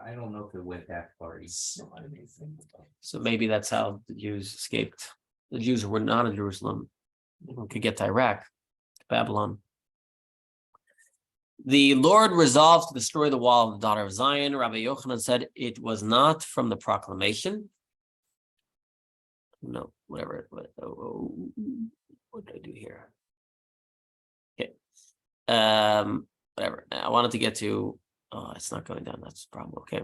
I don't know if it went that far. So I may think about. So maybe that's how the Jews escaped. The Jews who were not in Jerusalem could get to Iraq, to Babylon. The Lord resolved to destroy the wall of the daughter of Zion. Rabbi Yochanan said it was not from the proclamation. No, whatever. What did I do here? Okay. Whatever. I wanted to get to. Oh, it's not going down. That's the problem. Okay.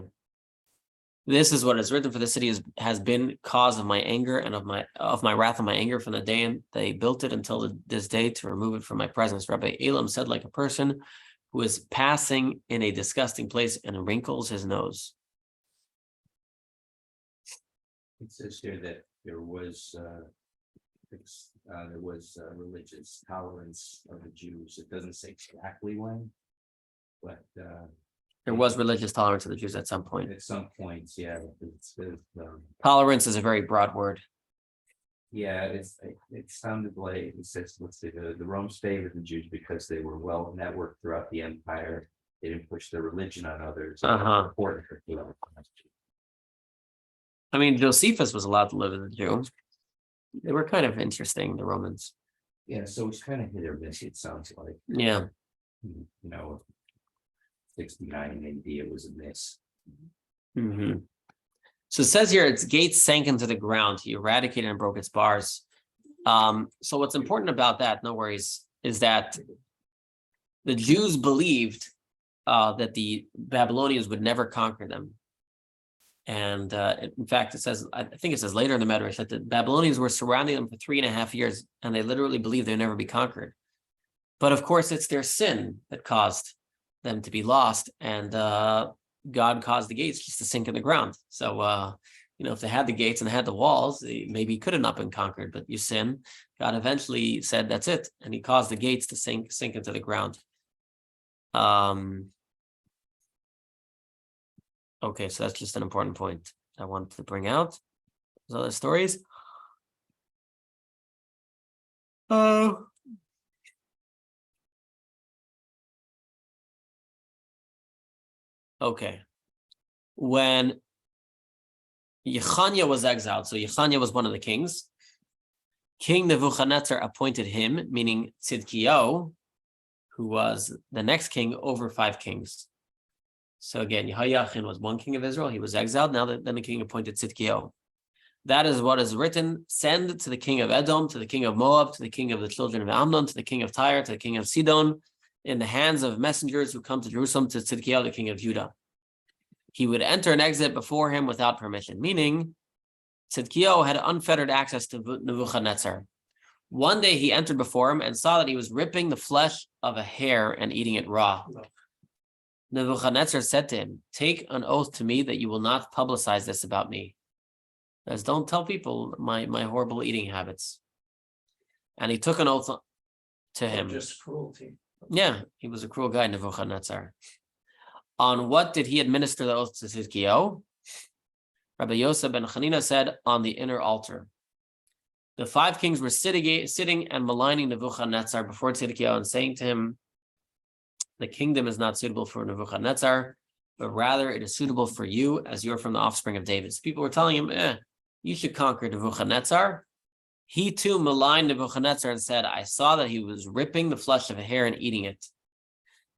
This is what is written: for the city has been cause of my anger and of my wrath and my anger from the day they built it until this day to remove it from my presence. Rabbi Elam said, like a person who is passing in a disgusting place and wrinkles his nose. It says here that there was religious tolerance of the Jews. It doesn't say exactly when, but There was religious tolerance of the Jews at some point. at some points, yeah. Tolerance is a very broad word. Yeah, it sounded like it says, let's see, the Romans favored the Jews because they were well networked throughout the empire. They didn't push their religion on others. Important for people. Josephus was allowed to live as a Jew. They were kind of interesting, the Romans. Yeah, so it's kind of hit or miss, it sounds like. Yeah. 69 AD, it was a miss. So it says here, its gates sank into the ground. He eradicated and broke its bars. So what's important about that, no worries, is that the Jews believed that the Babylonians would never conquer them. And in fact, I think it says later in the Midrash that the Babylonians were surrounding them for 3.5 years, and they literally believed they'd never be conquered. But of course, it's their sin that caused them to be lost, and God caused the gates just to sink in the ground. So, if they had the gates and they had the walls, they maybe could have not been conquered, but you sin. God eventually said, that's it. And he caused the gates to sink into the ground. Okay, so that's just an important point I wanted to bring out. Those other stories. Okay. When Yechaniah was exiled, so Yechaniah was one of the kings. King Nebuchadnezzar appointed him, meaning Tzidkiyahu, who was the next king, over 5 kings. So again, Yehoiachin was one king of Israel. He was exiled. Now then the king appointed Tzidkiyahu. That is what is written. Send to the king of Edom, to the king of Moab, to the king of the children of Amnon, to the king of Tyre, to the king of Sidon, in the hands of messengers who come to Jerusalem, to Tzidkiyahu, the king of Judah. He would enter and exit before him without permission, meaning Tzidkiyahu had unfettered access to Nebuchadnezzar. One day he entered before him and saw that he was ripping the flesh of a hare and eating it raw. Nebuchadnezzar said to him, "Take an oath to me that you will not publicize this about me." As don't tell people my horrible eating habits. And he took an oath to him. Just cruelty. Yeah, he was a cruel guy, Nebuchadnezzar. On what did he administer the oath to Tzidkiyahu? Rabbi Yosef ben Chanina said, on the inner altar. The 5 kings were sitting and maligning Nebuchadnezzar before Tzidkiyahu and saying to him, the kingdom is not suitable for Nebuchadnezzar, but rather it is suitable for you as you're from the offspring of David. So people were telling him, you should conquer Nebuchadnezzar. He too maligned Nebuchadnezzar and said, I saw that he was ripping the flesh of a hare and eating it.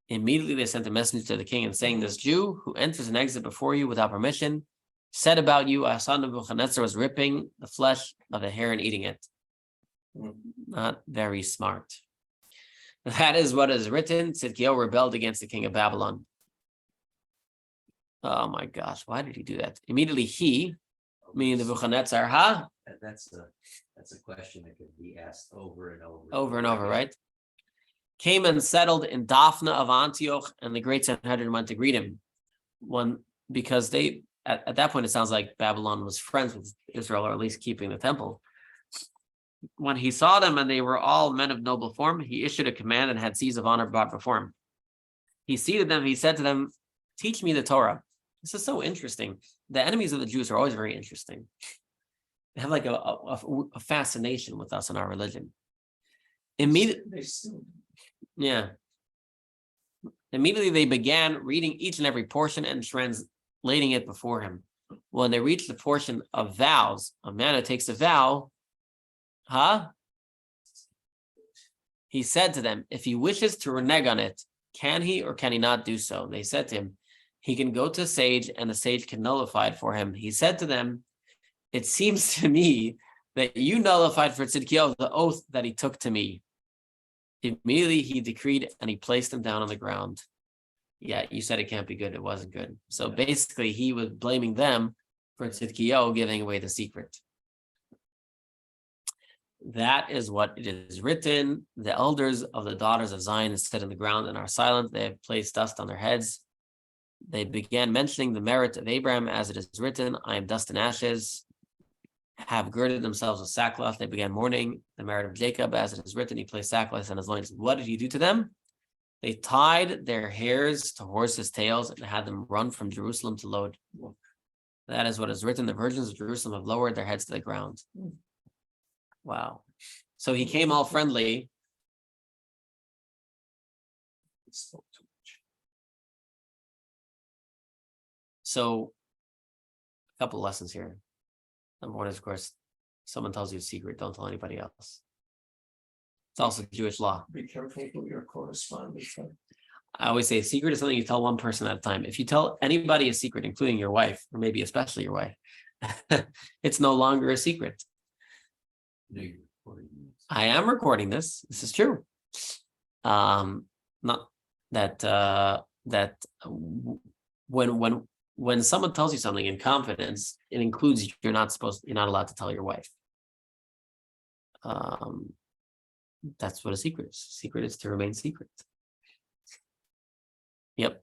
Immediately they sent a message to the king and saying, this Jew who enters and exits before you without permission said about you, I saw Nebuchadnezzar was ripping the flesh of a hare and eating it. Not very smart. That is what is written. Tzidkiyahu rebelled against the king of Babylon. Oh my gosh, why did he do that? Immediately he, meaning Nebuchadnezzar, That's a question that could be asked over and over. Over and over, right? Came and settled in Daphne of Antioch, and the great Sanhedrin went to greet him. Because they, at that point, it sounds like Babylon was friends with Israel, or at least keeping the temple. When he saw them, and they were all men of noble form, he issued a command and had seats of honor brought before him. He seated them, he said to them, teach me the Torah. This is so interesting. The enemies of the Jews are always very interesting. They have like a fascination with us and our religion. Immediately they began reading each and every portion and translating it before him. When they reached the portion of vows, a man who takes a vow, he said to them, if he wishes to renege on it, can he or can he not do so? They said to him, he can go to a sage and the sage can nullify it for him. He said to them, it seems to me that you nullified for Tzidkiyahu the oath that he took to me. Immediately he decreed and he placed him down on the ground. Yeah, you said it can't be good. It wasn't good. So basically he was blaming them for Tzidkiyahu giving away the secret. That is what it is written. The elders of the daughters of Zion sit on the ground and are silent. They have placed dust on their heads. They began mentioning the merit of Abraham as it is written, I am dust and ashes, have girded themselves with sackcloth. They began mourning the merit of Jacob as it is written, he placed sackcloth on his loins. What did he do to them? They tied their hairs to horses' tails and had them run from Jerusalem to Lod. That is what is written. The virgins of Jerusalem have lowered their heads to the ground. Wow. So he came all friendly. So a couple of lessons here. Number one is, of course, someone tells you a secret, don't tell anybody else. It's also Jewish law. Be careful who your correspondents are. I always say a secret is something you tell one person at a time. If you tell anybody a secret, including your wife, or maybe especially your wife, it's no longer a secret. I am recording this. This is true. Not that when someone tells you something in confidence, it includes you're not allowed to tell your wife. That's what a secret is. Secret is to remain secret. Yep.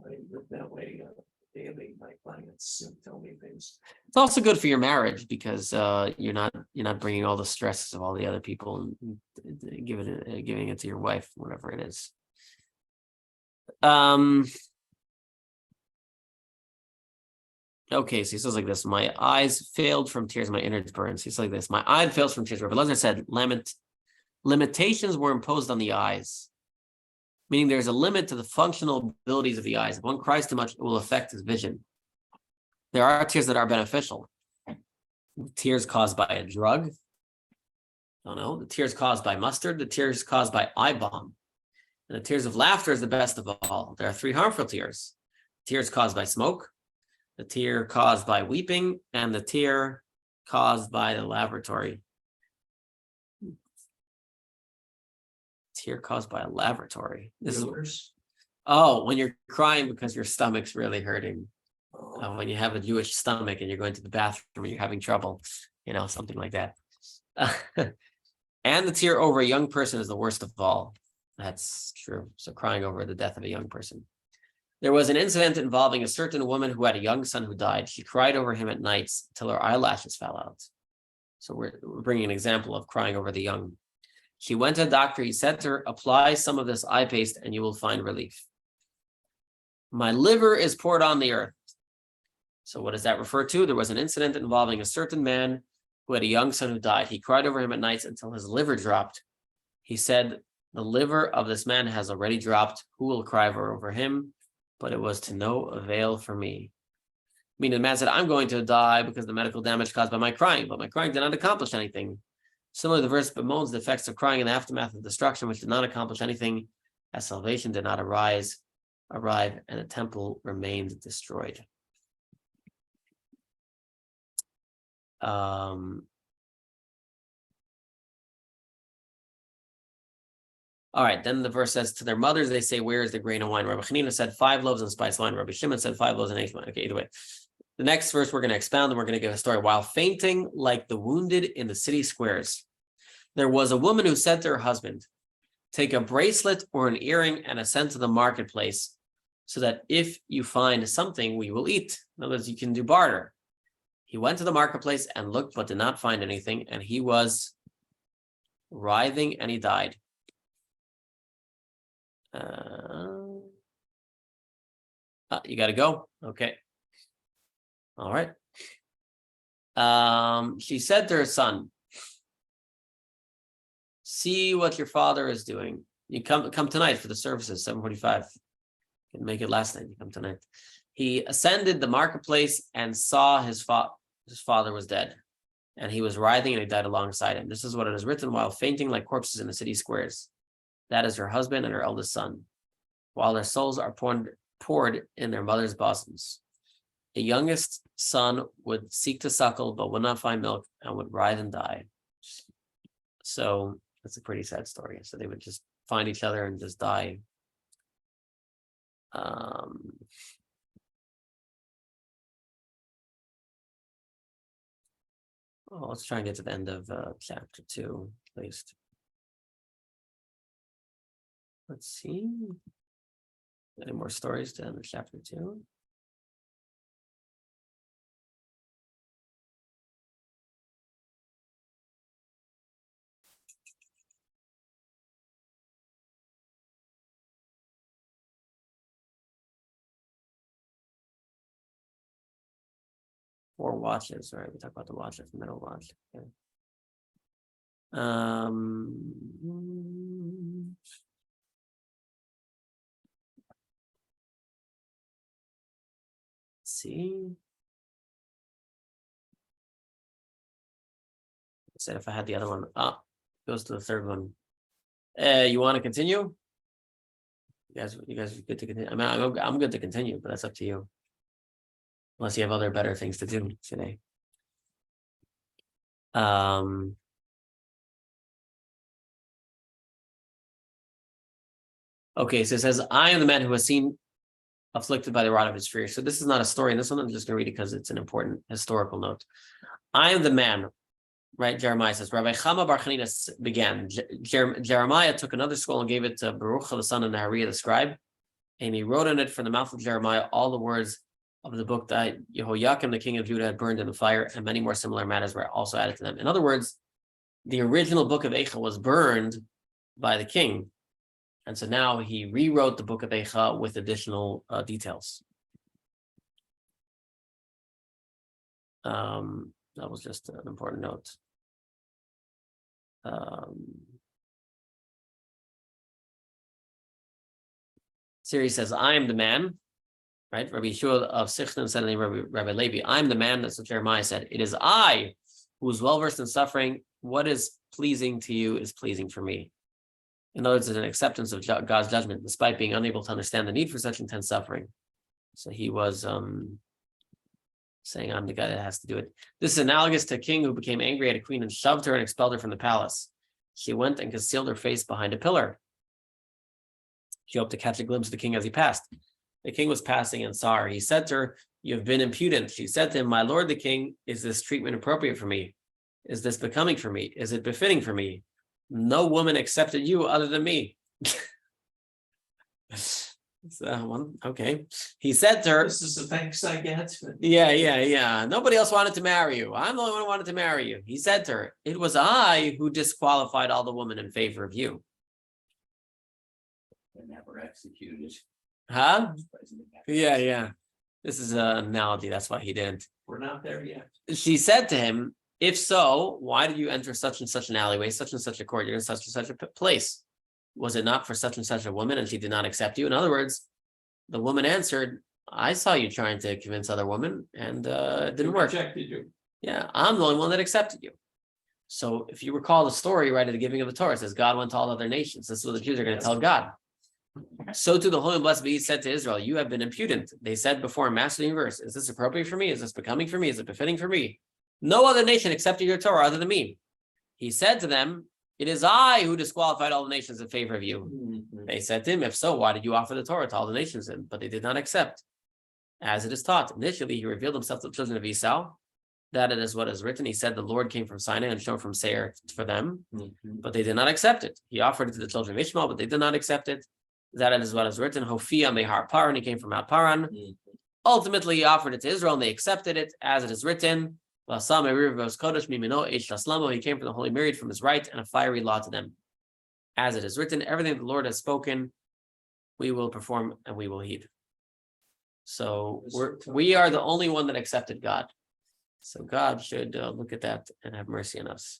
I live that way daily. My clients tell me things. It's also good for your marriage because you're not bringing all the stresses of all the other people and giving it to your wife, whatever it is. Okay, so he says like this, my eyes failed from tears, my innards burned. So he's like this, my eye fails from tears. Rabbi Adler said, limitations were imposed on the eyes, meaning there's a limit to the functional abilities of the eyes. If one cries too much, it will affect his vision. There are tears that are beneficial. Tears caused by a drug. The tears caused by mustard, the tears caused by eye balm. And the tears of laughter is the best of all. There are 3 harmful tears. Tears caused by smoke, the tear caused by weeping, and the tear caused by the laboratory. Tear caused by a laboratory. This is when you're crying because your stomach's really hurting. When you have a Jewish stomach and you're going to the bathroom and you're having trouble, something like that. And the tear over a young person is the worst of all. That's true. So crying over the death of a young person. There was an incident involving a certain woman who had a young son who died. She cried over him at nights till her eyelashes fell out. So we're bringing an example of crying over the young. She went to a doctor. He said to her, apply some of this eye paste and you will find relief. My liver is poured on the earth. So what does that refer to? There was an incident involving a certain man who had a young son who died. He cried over him at nights until his liver dropped. He said, the liver of this man has already dropped. Who will cry over him? But it was to no avail for me. Meaning the man said, I'm going to die because of the medical damage caused by my crying, but my crying did not accomplish anything. Similarly, the verse bemoans the effects of crying in the aftermath of destruction, which did not accomplish anything, as salvation did not arrive, and the temple remained destroyed. All right, then the verse says, to their mothers, they say, where is the grain of wine? Rabbi Chanina said 5 loaves and spiced wine. Rabbi Shimon said 5 loaves and 8 wine. Okay, either way. The next verse we're going to expound and we're going to give a story. While fainting like the wounded in the city squares, there was a woman who said to her husband, take a bracelet or an earring and ascend to the marketplace so that if you find something, we will eat. In other words, you can do barter. He went to the marketplace and looked, but did not find anything. And he was writhing and he died. You got to go. Okay. All right. She said to her son, see what your father is doing. You come tonight for the services, 7:45. You can make it last night. You come tonight. He ascended the marketplace and saw his father was dead, and he was writhing and he died alongside him. This is what it is written, while fainting like corpses in the city squares. That is her husband and her eldest son, while their souls are poured in their mother's bosoms. The youngest son would seek to suckle, but would not find milk and would writhe and die. So that's a pretty sad story. So they would just find each other and just die. Let's try and get to the end of chapter 2, at least. Let's see. Any more stories to end of chapter 2? Four watches, right? We talk about the watches, the middle watch. Okay. Let's see. I said if I had the other one. Goes to the third one. You want to continue? You guys are good to continue. I mean, I'm good to continue, but that's up to you. Unless you have other better things to do today. Okay, so it says, I am the man who was seen afflicted by the rod of his fear. So this is not a story in this one. I'm just going to read it because it's an important historical note. I am the man, right? Jeremiah says, Rabbi Chama Bar Chanina began. Jeremiah took another scroll and gave it to Baruch the son of Nehariah the scribe, and he wrote in it from the mouth of Jeremiah all the words of the book that Jehoiakim, the king of Judah, had burned in the fire, and many more similar matters were also added to them. In other words, the original book of Eichah was burned by the king. And so now he rewrote the book of Eichah with additional details. That was just an important note. Siri says, I am the man. Right? Rabbi Yeshua of Sichton said to Rabbi Levi, I'm the man. That's what Jeremiah said. It is I who is well-versed in suffering. What is pleasing to you is pleasing for me. In other words, it's an acceptance of God's judgment, despite being unable to understand the need for such intense suffering. So he was saying I'm the guy that has to do it. This is analogous to a king who became angry at a queen and shoved her and expelled her from the palace. She went and concealed her face behind a pillar. She hoped to catch a glimpse of the king as he passed. The king was passing and saw her. He said to her, "You have been impudent." She said to him, "My lord the king, is this treatment appropriate for me? Is this becoming for me? Is it befitting for me? No woman accepted you other than me." Okay. He said to her, This is the thanks I get. yeah. Nobody else wanted to marry you. I'm the only one who wanted to marry you. He said to her, "It was I who disqualified all the women in favor of you." They're never executed. Huh? President never- Yeah. This is an analogy. That's why he didn't. We're not there yet. She said to him, "If so, why did you enter such and such an alleyway, such and such a courtyard, in such and such a place? Was it not for such and such a woman, and she did not accept you?" In other words, the woman answered, "I saw you trying to convince other women, and it didn't work. Rejected you. Yeah, I'm the only one that accepted you." So if you recall the story, right at the giving of the Torah, it says God went to all other nations. This is what the Jews are going to tell God. So to the Holy and Blessed be, he said to Israel, "You have been impudent." They said before him, Master of the universe, "Is this appropriate for me? Is this becoming for me? Is it befitting for me? No other nation accepted your Torah other than me." He said to them, "It is I who disqualified all the nations in favor of you." They said to him, "If so, why did you offer the Torah to all the nations?" But they did not accept. As it is taught, initially he revealed himself to the children of Esau. That it is what is written. He said, "The Lord came from Sinai and shone from Seir for them," but they did not accept it. He offered it to the children of Ishmael, but they did not accept it. That it is what is written. Hophia Mehar Paran. He came from Mount Paran. Ultimately, he offered it to Israel, and they accepted it, as it is written. He came from the holy myriad from his right, and a fiery law to them. As it is written, everything the Lord has spoken, we will perform and we will heed. So we are the only one that accepted God. So God should look at that and have mercy on us.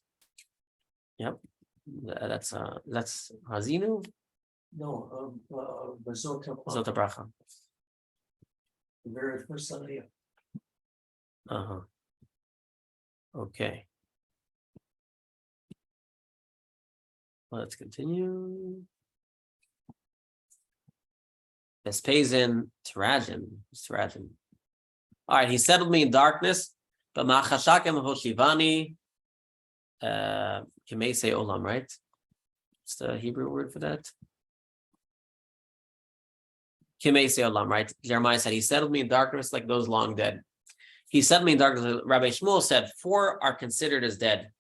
Yep, that's Hazinu. No, Zota Zota Bracha. The very first idea. Okay. Let's continue. Vespasian Tarajin. All right, he settled me in darkness, but Machashakim Hoshivani Kimese Olam, right? What's the Hebrew word for that? Kimese Olam, right? Jeremiah said, he settled me in darkness like those long dead. He settled me in darkness. Rabbi Shmuel said, 4 are considered as dead.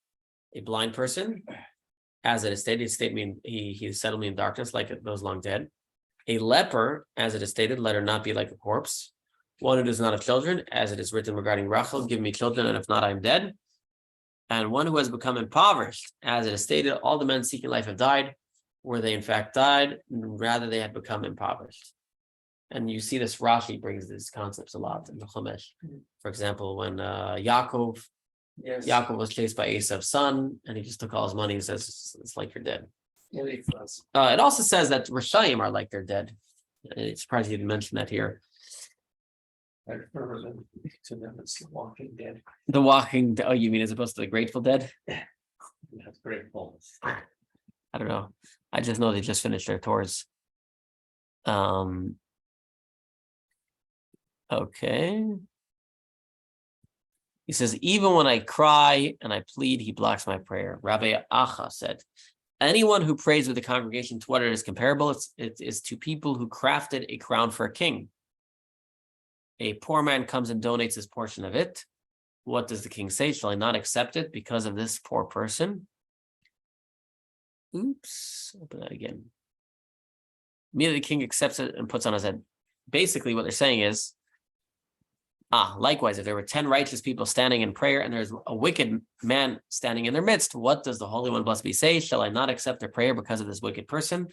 A blind person, as it is stated, he settled me in darkness like those long dead. A leper, as it is stated, let her not be like a corpse. One who does not have children, as it is written regarding Rachel, give me children, and if not, I am dead. And one who has become impoverished, as it is stated, all the men seeking life have died. Were they in fact died? Rather, they had become impoverished. And you see this, Rashi brings these concepts a lot in the Chumash. For example, when Yaakov was chased by Esau's son, and he just took all his money and says, it's like you're dead. It also says that Rishayim are like they're dead. It's surprised you didn't mention that here. I refer them to them as the Walking Dead. The Walking Dead. Oh, you mean as opposed to the Grateful Dead? That's grateful. I don't know. I just know they just finished their tours. Okay. He says, even when I cry and I plead, he blocks my prayer. Rabbi Eichah said, anyone who prays with the congregation to what it is comparable, it is to people who crafted a crown for a king. A poor man comes and donates his portion of it. What does the king say? Shall I not accept it because of this poor person? Oops, open that again. Immediately the king accepts it and puts on his head. Basically what they're saying is, likewise, if there were 10 righteous people standing in prayer and there's a wicked man standing in their midst, what does the Holy One, blessed be, say? Shall I not accept their prayer because of this wicked person?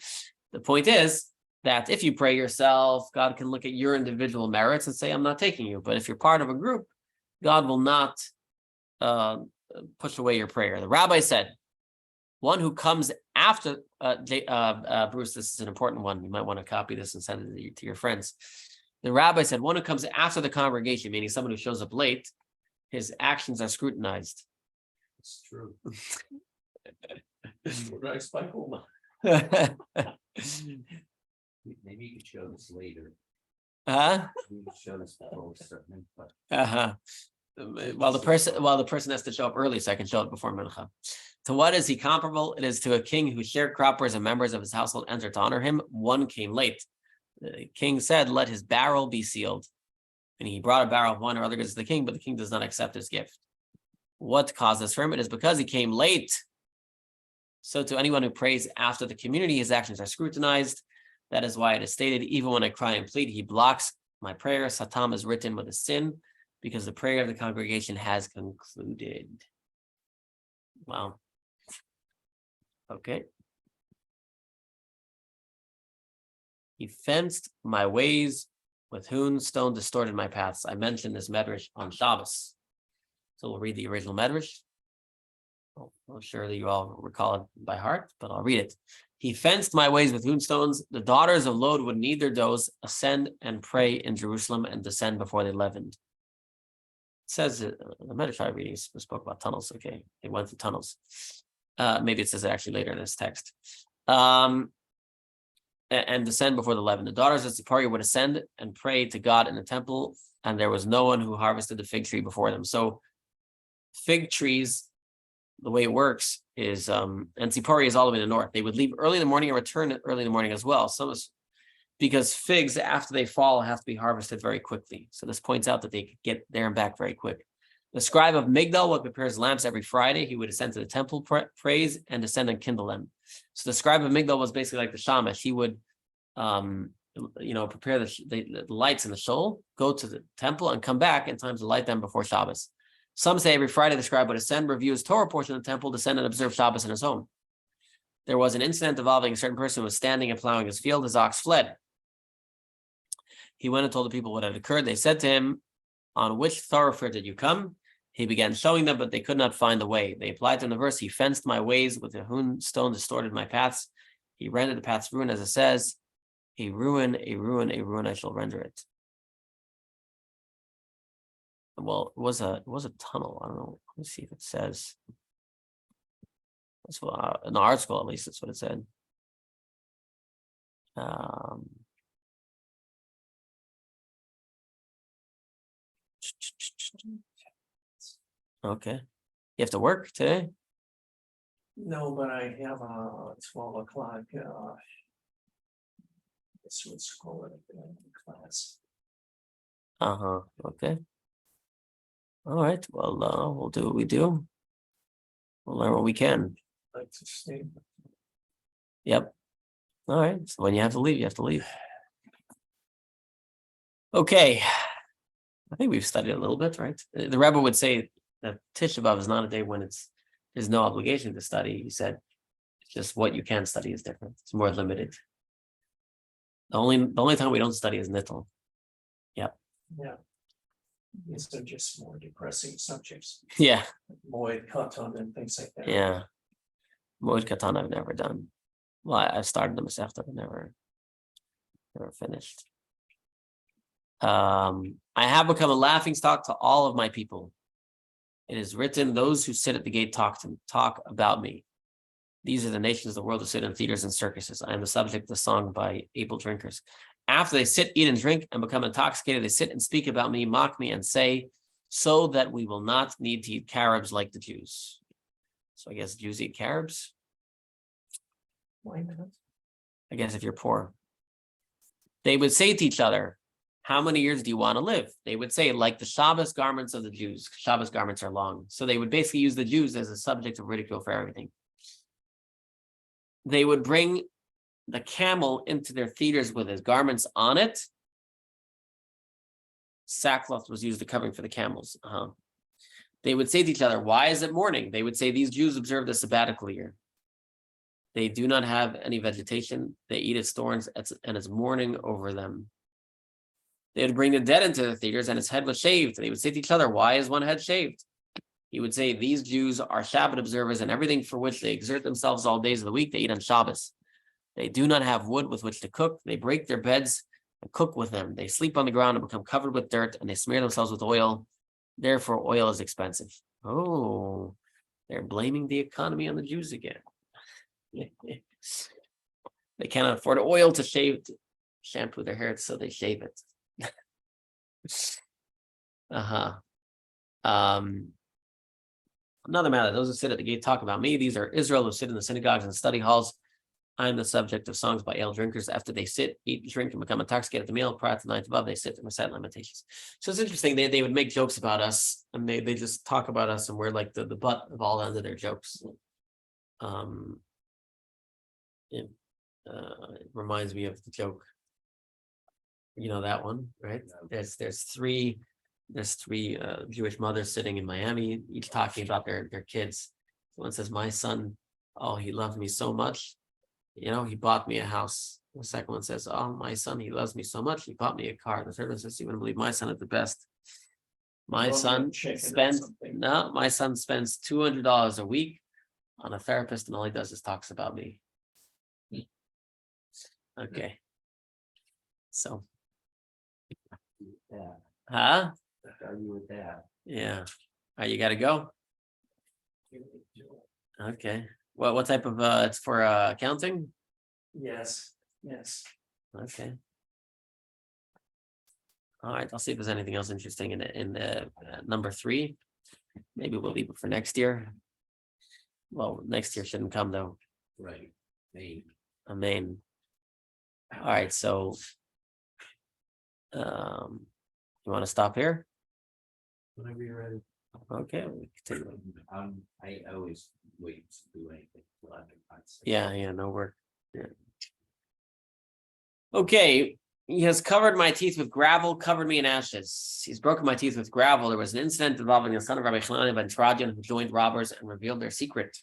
The point is that if you pray yourself, God can look at your individual merits and say, I'm not taking you. But if you're part of a group, God will not push away your prayer. The Rabbi said, one who comes after, Bruce, this is an important one. You might want to copy this and send it to your friends. The Rabbi said, one who comes after the congregation, meaning someone who shows up late, his actions are scrutinized. It's true. Nice by Homa. Maybe you could show this later. You showed us the whole certainly, but While the person has to show up early, so I can show it before mincha. To what is he comparable? It is to a king whose sharecroppers and members of his household entered to honor him. One came late. The king said, "Let his barrel be sealed." And he brought a barrel of wine or other goods to the king, but the king does not accept his gift. What caused this for him? It is because he came late. So to anyone who prays after the community, his actions are scrutinized. That is why it is stated, even when I cry and plead, he blocks my prayer. Satam is written with a sin, because the prayer of the congregation has concluded. Wow. Okay. He fenced my ways, with hewn stone distorted my paths. I mentioned this Midrash on Shabbos. So we'll read the original Midrash. I'm sure that you all recall it by heart, but I'll read it. He fenced my ways with hewn stones. The daughters of Lod would knead their doughs, ascend and pray in Jerusalem, and descend before they leavened. It says, the Midrash I reading spoke about tunnels. Okay, they went through tunnels. Maybe it says it actually later in this text. And descend before the leaven. The daughters of Sefariah would ascend and pray to God in the temple, and there was no one who harvested the fig tree before them. So fig trees, the way it works is, and Sefariah is all the way in the north. They would leave early in the morning and return early in the morning as well. Because figs, after they fall, have to be harvested very quickly. So this points out that they could get there and back very quick. The scribe of Migdal would prepare his lamps every Friday. He would ascend to the temple, praise, and descend and kindle them. So the scribe of Migdal was basically like the shamash. He would, prepare the lights in the shul, go to the temple, and come back in time to light them before Shabbos. Some say every Friday the scribe would ascend, review his Torah portion of the temple, descend and observe Shabbos in his home. There was an incident involving a certain person who was standing and plowing his field. His ox fled. He went and told the people what had occurred. They said to him, "On which thoroughfare did you come?" He began showing them, but they could not find the way. They applied to him the verse, "He fenced my ways with a hewn stone, distorted my paths. He rendered the paths ruin," as it says, "A ruin, a ruin, a ruin, I shall render it." Well, it was a tunnel. I don't know. Let me see if it says. That's what, in the art school, at least, that's what it said. Okay. You have to work today? No, but I have a 12 o'clock, this was called class. Okay. All right. Well, we'll do what we do. We'll learn what we can. Like to stay. Yep. All right. So when you have to leave, you have to leave. Okay. I think we've studied a little bit, right? The Rabbah would say that Tisha B'av is not a day when there's no obligation to study. He said it's just what you can study is different. It's more limited. The only time we don't study is Nittel. Yep. Yeah. These are just more depressing subjects. Yeah. Moed Katan and things like that. Yeah. Moed Katan I've never done. Well, I've started them myself, but never finished. I have become a laughingstock to all of my people. It is written, "Those who sit at the gate talk about me. These are the nations of the world who sit in theaters and circuses. I am the subject of the song by able drinkers. After they sit, eat, and drink, and become intoxicated, they sit and speak about me, mock me, and say, so that we will not need to eat carobs like the Jews." So I guess Jews eat carobs? Why not? I guess if you're poor. They would say to each other, "How many years do you want to live?" They would say, like the Shabbos garments of the Jews. Shabbos garments are long. So they would basically use the Jews as a subject of ridicule for everything. They would bring the camel into their theaters with his garments on it. Sackcloth was used as a covering for the camels. They would say to each other, "Why is it mourning?" They would say, "These Jews observe the sabbatical year. They do not have any vegetation. They eat its thorns, and it's mourning over them." They would bring the dead into the theaters, and his head was shaved. They would say to each other, "Why is one head shaved?" He would say, "These Jews are Shabbat observers, and everything for which they exert themselves all days of the week, they eat on Shabbos. They do not have wood with which to cook. They break their beds and cook with them. They sleep on the ground and become covered with dirt, and they smear themselves with oil. Therefore, oil is expensive." Oh, they're blaming the economy on the Jews again. They cannot afford oil to shampoo their hair, so they shave it. Another matter, those who sit at the gate talk about me. These are Israel who sit in the synagogues and study halls. I am the subject of songs by ale drinkers. After they sit, eat, drink, and become intoxicated at the meal, prior to the night above, they sit and recite lamentations. So it's interesting. They would make jokes about us, and they just talk about us, and we're like the butt of all ends of their jokes. It reminds me of the joke. You know that one, right? There's three Jewish mothers sitting in Miami, each talking about their kids. One says, "My son, oh, he loved me so much. You know, he bought me a house." The second one says, "Oh, my son, he loves me so much. He bought me a car." The third one says, "You wouldn't believe my son is the best. My son spends $200 a week on a therapist, and all he does is talks about me." Okay. So. Yeah. Huh? Are you with that? Yeah. All right, you got to go. Okay. Well, what type of it's for accounting? Yes. Okay. All right. I'll see if there's anything else interesting in the number 3. Maybe we'll leave it for next year. Well, next year shouldn't come though. Right. Amen. All right. So, you want to stop here? Whenever you're ready. Okay. We continue. I always wait to do anything. Yeah, no work. Yeah. Okay, he has covered my teeth with gravel, covered me in ashes. He's broken my teeth with gravel. There was an incident involving the son of Rabbi Chanani ben Trajan who joined robbers and revealed their secret.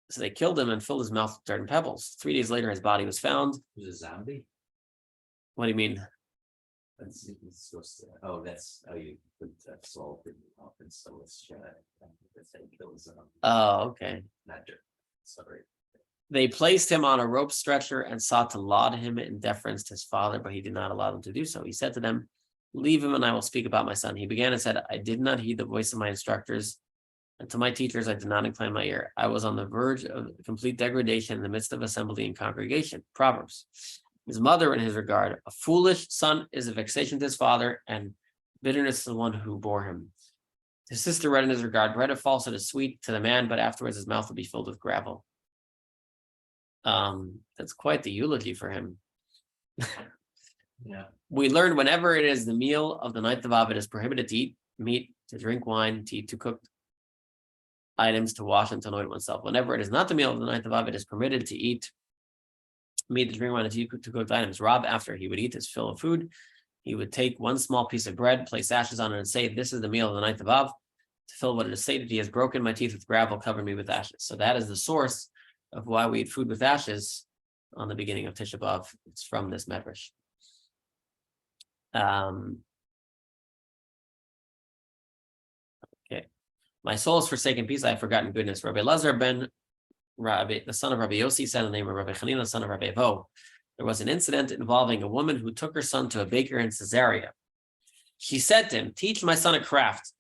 So they killed him and filled his mouth with dirt and pebbles. 3 days later, his body was found. He was a zombie? What do you mean? That's you put salt in the mouth and so it's that's how you kill a zombie. Oh, okay. Not dirt. Sorry. They placed him on a rope stretcher and sought to laud him in deference to his father, but he did not allow them to do so. He said to them, "Leave him and I will speak about my son." He began and said, "I did not heed the voice of my instructors, and to my teachers I did not incline my ear. I was on the verge of complete degradation in the midst of assembly and congregation." Proverbs. His mother in his regard, a foolish son is a vexation to his father, and bitterness to the one who bore him. His sister read in his regard, bread of falsehood is sweet to the man, but afterwards his mouth will be filled with gravel. That's quite the eulogy for him. Yeah. We learned whenever it is the meal of the ninth of Av, it is prohibited to eat meat, to drink wine, to eat two cooked items, to wash and to anoint oneself. Whenever it is not the meal of the ninth of Av, it is permitted to eat meat, to drink wine, and to eat two cooked items. Rabbah, after he would eat his fill of food, he would take one small piece of bread, place ashes on it, and say, "This is the meal of the ninth of Av." To fill what it is stated, he has broken my teeth with gravel, covered me with ashes. So that is the source of why we eat food with ashes on the beginning of Tisha B'av. It's from this Midrash. Okay. My soul has forsaken peace. I have forgotten goodness. Rabbi Elazar ben Rabbi, the son of Rabbi Yossi, said in the name of Rabbi Chanina, the son of Rabbi Vo, there was an incident involving a woman who took her son to a baker in Caesarea. She said to him, "Teach my son a craft."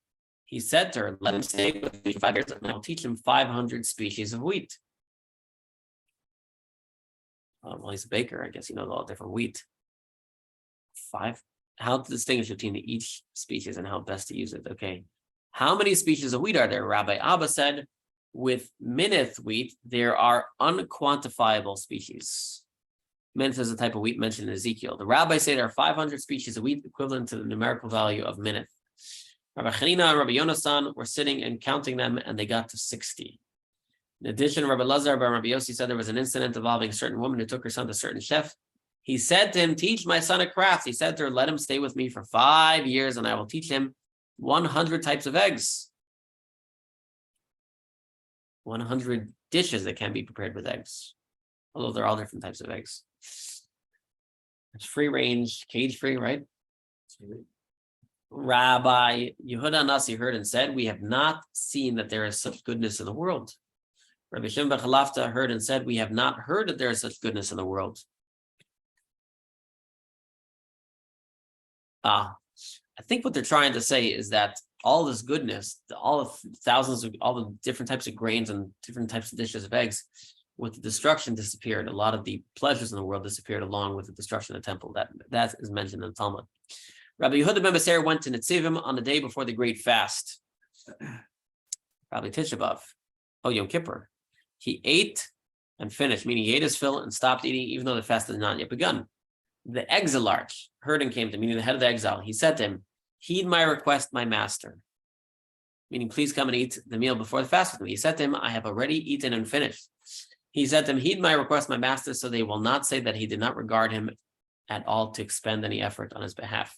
He said to her, "Let him stay with me 5 years, and I will teach him 500 species of wheat." Well, he's a baker. I guess he knows all different wheat. How to distinguish between each species and how best to use it. Okay. How many species of wheat are there? Rabbi Abba said, with minith wheat, there are unquantifiable species. Minith is a type of wheat mentioned in Ezekiel. The rabbis say there are 500 species of wheat equivalent to the numerical value of minith. Rabbi Chanina and Rabbi Yonasan were sitting and counting them, and they got to 60. In addition, Rabbi Elazar ben Rabbi Yossi said there was an incident involving a certain woman who took her son to a certain chef. He said to him, "Teach my son a craft." He said to her, "Let him stay with me for 5 years, and I will teach him 100 types of eggs." 100 dishes that can be prepared with eggs, although they're all different types of eggs. It's free range, cage free, right? Rabbi Yehuda Nasi heard and said, "We have not seen that there is such goodness in the world." Rabbi Shimon ben Chalafta heard and said, "We have not heard that there is such goodness in the world." I think what they're trying to say is that all this goodness, all the thousands of all the different types of grains and different types of dishes of eggs, with the destruction disappeared. A lot of the pleasures in the world disappeared along with the destruction of the temple. That is mentioned in the Talmud. Rabbi Yehuda ben Beser went to Nitzivim on the day before the great fast. Probably Tisha B'av. Oh, Yom Kippur. He ate and finished, meaning he ate his fill and stopped eating, even though the fast had not yet begun. The exilarch heard and came to him, meaning the head of the exile. He said to him, "Heed my request, my master." Meaning, please come and eat the meal before the fast with me. He said to him, "I have already eaten and finished." He said to him, "Heed my request, my master," so they will not say that he did not regard him at all to expend any effort on his behalf.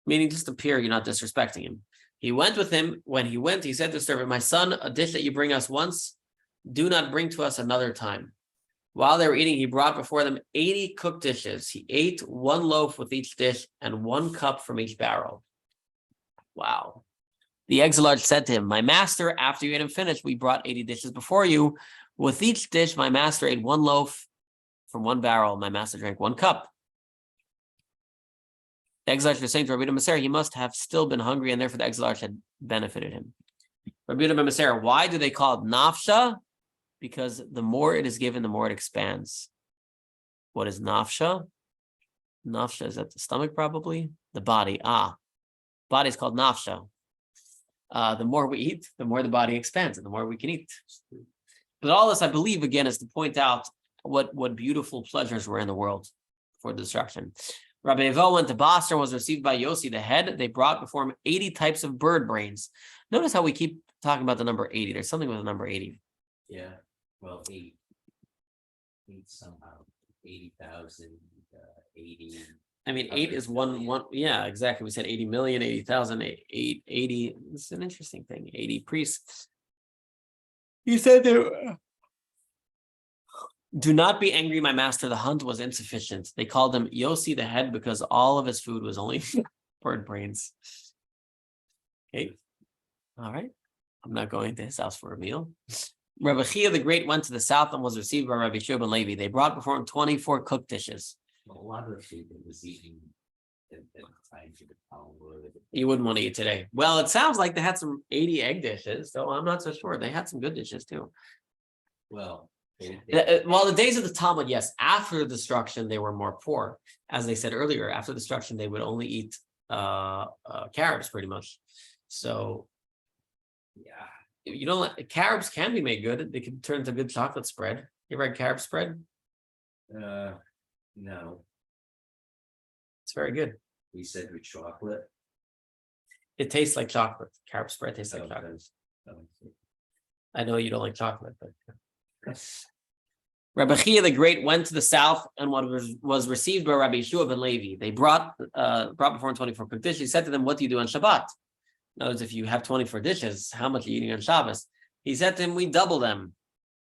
Meaning, just appear you're not disrespecting him. He went with him. When he went, he said to the servant, "My son, a dish that you bring us once, do not bring to us another time." While they were eating, he brought before them 80 cooked dishes. He ate one loaf with each dish and 1 cup from each barrel. Wow. The exilarch said to him, "My master, after you ate and finished, we brought 80 dishes before you. With each dish, my master ate 1 loaf from 1 barrel. My master drank 1 cup. The exilarch was saying to Rabbi ben Beser, he must have still been hungry, and therefore the exilarch had benefited him. Rabbi ben Beser, why do they call it nafsha? Because the more it is given, the more it expands. What is nafsha? Nafsha is at the stomach, probably. The body. Body is called nafsha. The more we eat, the more the body expands, and the more we can eat. But all this, I believe, again, is to point out what beautiful pleasures were in the world before the destruction. Rabbi Evo went to Basra and was received by Yossi, the head. They brought before him 80 types of bird brains. Notice how we keep talking about the number 80. There's something with the number 80. Yeah, well, 8 somehow, 80,000, 80. I mean, 8 is one. Yeah, exactly. We said 80 million, 80,000, 80. This is an interesting thing. 80 priests. He said there. Do not be angry, my master. The hunt was insufficient. They called him Yossi the head because all of his food was only bird brains. Okay. All right. I'm not going to his house for a meal. Rabbi Chia the Great went to the south and was received by Rabbi Shua ben Levi. They brought before him 24 cooked dishes. A lot of the food that was eating at the time for the Talmud. You wouldn't want to eat today. Well, it sounds like they had some 80 egg dishes, so I'm not so sure. They had some good dishes too. Well, Well, the days of the Talmud, yes, after destruction, they were more poor. As they said earlier, after destruction, they would only eat carobs pretty much. So, yeah, you don't let carobs can be made good. They can turn into good chocolate spread. You ever had carob spread? No. It's very good. We said with chocolate. It tastes like chocolate. Carob spread tastes like chocolate. I know you don't like chocolate, but. Rabbi Chia the Great went to the south and was received by Rabbi Yeshua ben Levi. They brought before him 24 cooked dishes. He said to them, "What do you do on Shabbat?" In other words, if you have 24 dishes, how much are you eating on Shabbos? He said to him, "We double them."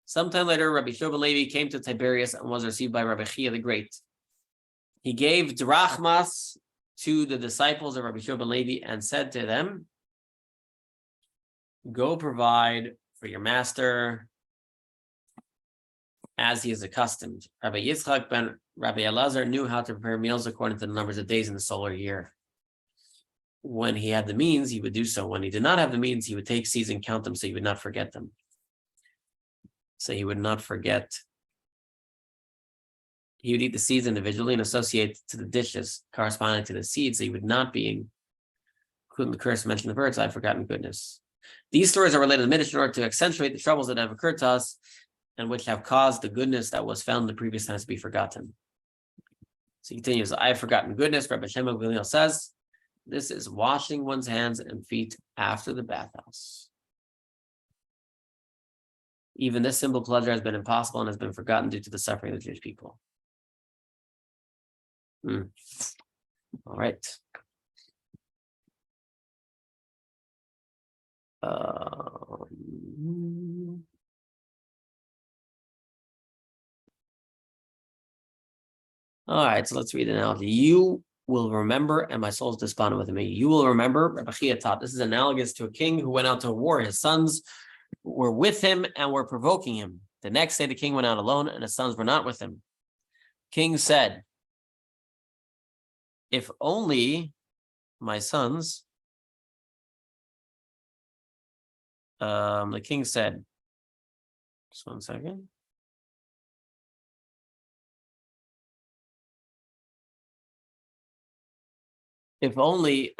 Sometime later, Rabbi Yeshua ben Levi came to Tiberias and was received by Rabbi Chia the Great. He gave drachmas to the disciples of Rabbi Yeshua ben Levi and said to them, "Go provide for your master as he is accustomed." Rabbi Yitzchak ben Rabbi Elazar knew how to prepare meals according to the numbers of days in the solar year. When he had the means, he would do so. When he did not have the means, he would take seeds and count them so he would not forget them. So he would not forget. He would eat the seeds individually and associate to the dishes corresponding to the seeds. So he would not be including the curse mentioned in the birds. I've forgotten goodness. These stories are related to the Midrash in order to accentuate the troubles that have occurred to us and which have caused the goodness that was found in the previous times to be forgotten. So he continues, I have forgotten goodness. Rabbi Shimon ben Gamliel says, this is washing one's hands and feet after the bathhouse. Even this simple pleasure has been impossible and has been forgotten due to the suffering of the Jewish people. All right. All right, so let's read the analogy. You will remember, and my soul is despondent with me. You will remember, Rabbi Chia taught, this is analogous to a king who went out to war. His sons were with him and were provoking him. The next day, the king went out alone, and his sons were not with him. King said, if only my sons The king said, just 1 second. If only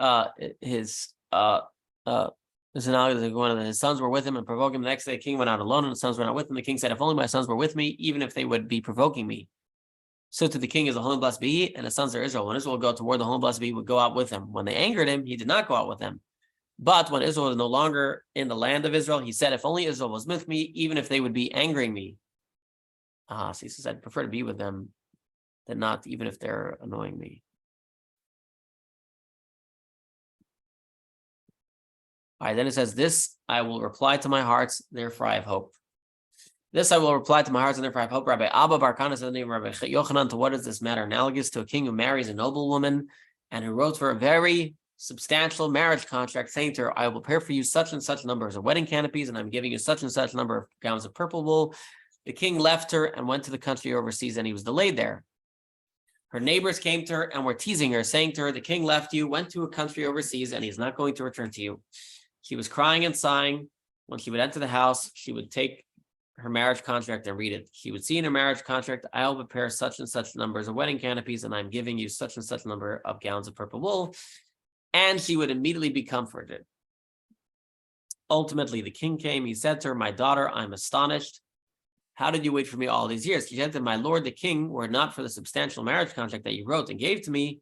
his sons were with him and provoking him. The next day the king went out alone and the sons were not with him. The king said, if only my sons were with me, even if they would be provoking me. So to the king is the holy blessed be he, and the sons of Israel. When Israel would go toward the holy blessed be he would go out with him. When they angered him, he did not go out with them. But when Israel was no longer in the land of Israel, he said, if only Israel was with me, even if they would be angering me. So he says, I'd prefer to be with them than not, even if they're annoying me. All right, then it says, this I will reply to my hearts, therefore I have hope. This I will reply to my hearts, and therefore I have hope. Rabbi Abba Bar Kana said the name of Rabbi Yochanan, to what is this matter analogous to a king who marries a noble woman and who wrote for a very substantial marriage contract, saying to her, I will prepare for you such and such numbers of wedding canopies, and I'm giving you such and such number of gowns of purple wool. The king left her and went to the country overseas, and he was delayed there. Her neighbors came to her and were teasing her, saying to her, the king left you, went to a country overseas, and he's not going to return to you. She was crying and sighing. When she would enter the house, she would take her marriage contract and read it. She would see in her marriage contract, I will prepare such and such numbers of wedding canopies, and I'm giving you such and such number of gowns of purple wool. And she would immediately be comforted. Ultimately, the king came. He said to her, my daughter, I'm astonished. How did you wait for me all these years? She said to him, my lord, the king, were it not for the substantial marriage contract that you wrote and gave to me,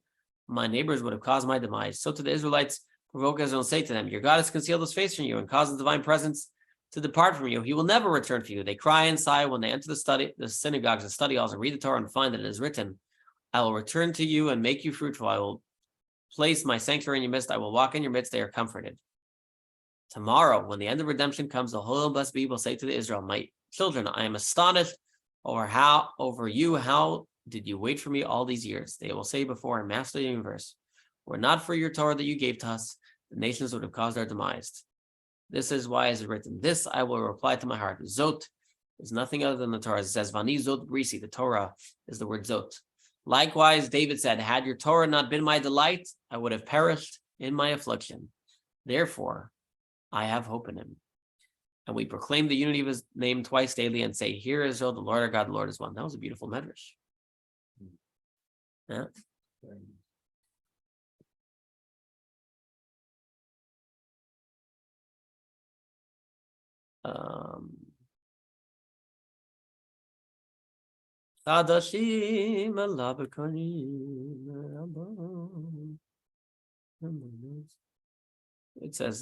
my neighbors would have caused my demise. So to the Israelites, provoke Israel and say to them, your God has concealed his face from you and caused the divine presence to depart from you. He will never return for you. They cry and sigh when they enter the synagogues and study halls and read the Torah and find that it is written, I will return to you and make you fruitful. I will place my sanctuary in your midst. I will walk in your midst. They are comforted. Tomorrow, when the end of redemption comes, the holy and blessed be will say to the Israel, my children, I am astonished over you. How did you wait for me all these years? They will say before our master of the universe, were not for your Torah that you gave to us, the nations would have caused our demise. This is why it is written, this I will reply to my heart. Zot is nothing other than the Torah. It says, Vani Zot Brisi, the Torah is the word Zot. Likewise, David said, had your Torah not been my delight, I would have perished in my affliction. Therefore, I have hope in him. And we proclaim the unity of his name twice daily and say, hear Israel, the Lord our God, the Lord is one. That was a beautiful Midrash. Yeah. It says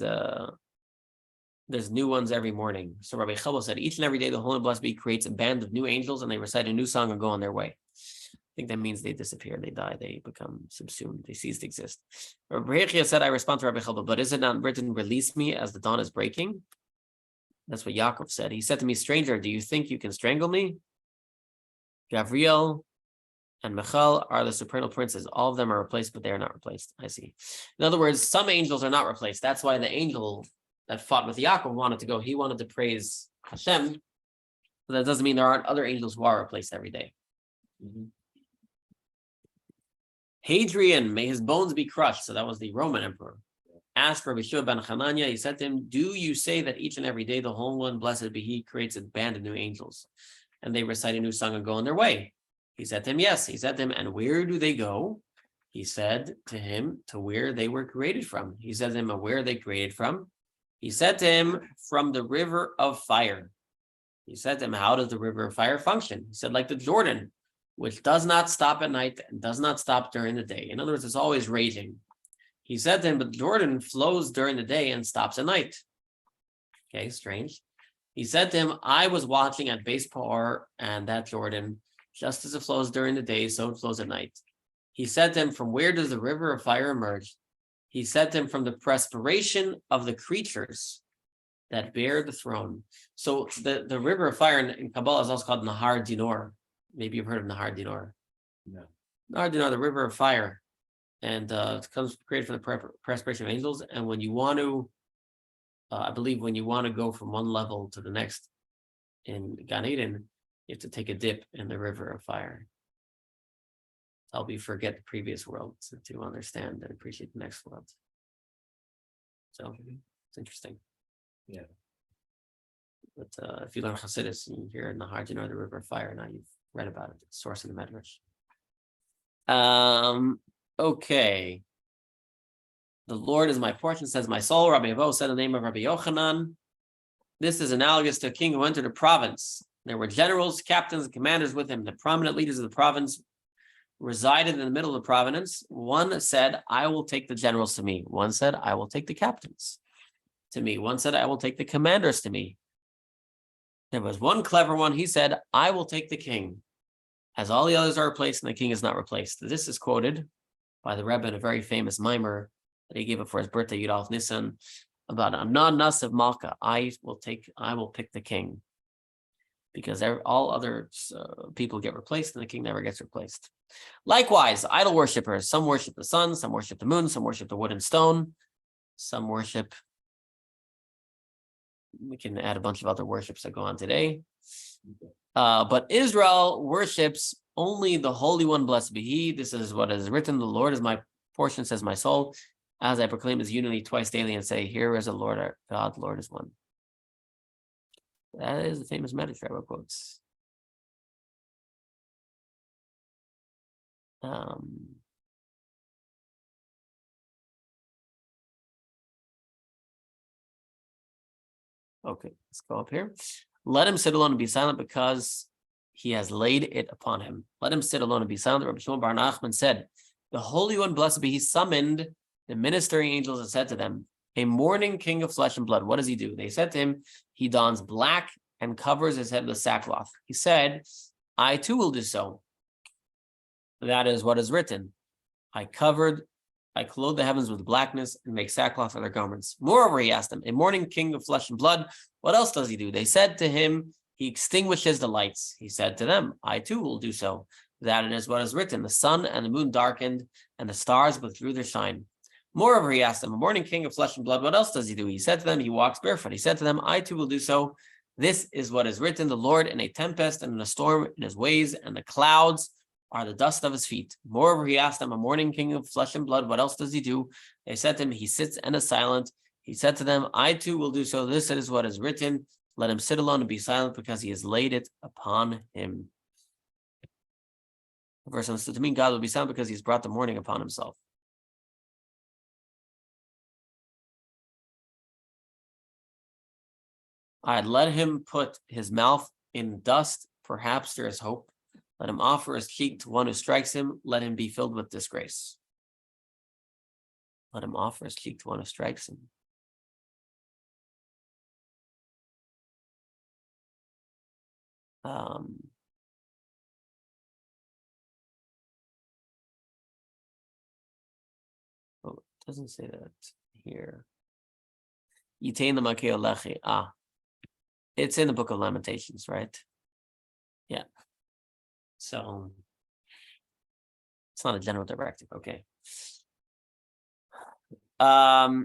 there's new ones every morning. So Rabbi Chabal said, each and every day the Holy and Blessed Be creates a band of new angels and they recite a new song and go on their way. I think that means they disappear, they die, they become subsumed, they cease to exist. Rabbi Eichah said, I respond to Rabbi Chabal, but is it not written, release me as the dawn is breaking? That's what Yaakov said. He said to me, stranger, do you think you can strangle me? Gabriel and Michal are the supernal princes. All of them are replaced, but they are not replaced. I see. In other words, some angels are not replaced. That's why the angel that fought with Yaakov wanted to go. He wanted to praise Hashem. But that doesn't mean there aren't other angels who are replaced every day. Hadrian, may his bones be crushed. So that was the Roman emperor. Asked for Bishua ben Hanania. He said to him, do you say that each and every day the Holy One, blessed be he, creates a band of new angels and they recite a new song and go on their way? He said to him, yes. He said to him, and where do they go? He said to him, to where they were created from. He said to him, and where are they created from? He said to him, from the river of fire. He said to him, how does the river of fire function? He said, like the Jordan, which does not stop at night and does not stop during the day. In other words, it's always raging. He said to him, but Jordan flows during the day and stops at night. Okay, strange. He said to him, I was watching at Base Par and that Jordan, just as it flows during the day, so it flows at night. He said to him, from where does the river of fire emerge? He said to him, from the perspiration of the creatures that bear the throne. So the river of fire in Kabbalah is also called Nahar Dinor. Maybe you've heard of Nahar Dinor. No. Nahar Dinor, the river of fire. And it comes created from the perspiration of angels. And when you want to, I believe when you want to go from one level to the next in Gan Eden, you have to take a dip in the river of fire. Help you forget the previous world to understand and appreciate the next world. So it's interesting. Yeah. But if you learn Hasidus, you hear in the heart, you know the river of fire. Now you've read about it. It's source in the Midrash. Okay. The Lord is my portion, says my soul. Rabbi Avo said the name of Rabbi Yochanan. This is analogous to a king who entered a province. There were generals, captains, and commanders with him. The prominent leaders of the province resided in the middle of the province. One said, I will take the generals to me. One said, I will take the captains to me. One said, I will take the commanders to me. There was one clever one. He said, I will take the king, as all the others are replaced and the king is not replaced. This is quoted by the Rabbah in a very famous mimer that he gave it for his birthday, Yud Aleph Nisan, about a non-nas of Malka. I will pick the king, because all other people get replaced and the king never gets replaced. Likewise, idol worshippers. Some worship the sun, some worship the moon, some worship the wood and stone, some worship. We can add a bunch of other worships that go on today. But Israel worships only the Holy One, blessed be He. This is what is written. The Lord is my portion, says my soul, as I proclaim His unity twice daily and say, here is the Lord our God, the Lord is one. That is the famous Midrash Rabbi quotes. Okay, let's go up here. Let him sit alone and be silent, because he has laid it upon him. Let him sit alone and be silent. Rabbi Shimon bar Nachman said, the Holy One, blessed be He, summoned the ministering angels and said to them, a mourning king of flesh and blood, what does he do? They said to him, he dons black and covers his head with sackcloth. He said, I too will do so. That is what is written. I clothe the heavens with blackness and make sackcloth for their garments. Moreover, he asked them, a mourning king of flesh and blood, what else does he do? They said to him, he extinguishes the lights. He said to them, I too will do so. That is what is written. The sun and the moon darkened, and the stars withdrew their shine. Moreover, he asked them, a mourning king of flesh and blood, what else does he do? He said to them, he walks barefoot. He said to them, I too will do so. This is what is written, the Lord in a tempest and in a storm in his ways, and the clouds are the dust of his feet. Moreover, he asked them, a mourning king of flesh and blood, what else does he do? They said to him, he sits and is silent. He said to them, I too will do so. This is what is written. Let him sit alone and be silent, because he has laid it upon him. The verse understood to mean God will be silent because he's brought the mourning upon himself. All right, let him put his mouth in dust. Perhaps there is hope. Let him offer his cheek to one who strikes him. Let him be filled with disgrace. Let him offer his cheek to one who strikes him. Oh, it doesn't say that here. Yitain the makeo lechi. It's in the Book of Lamentations, right? Yeah. So it's not a general directive. Okay. Rabbi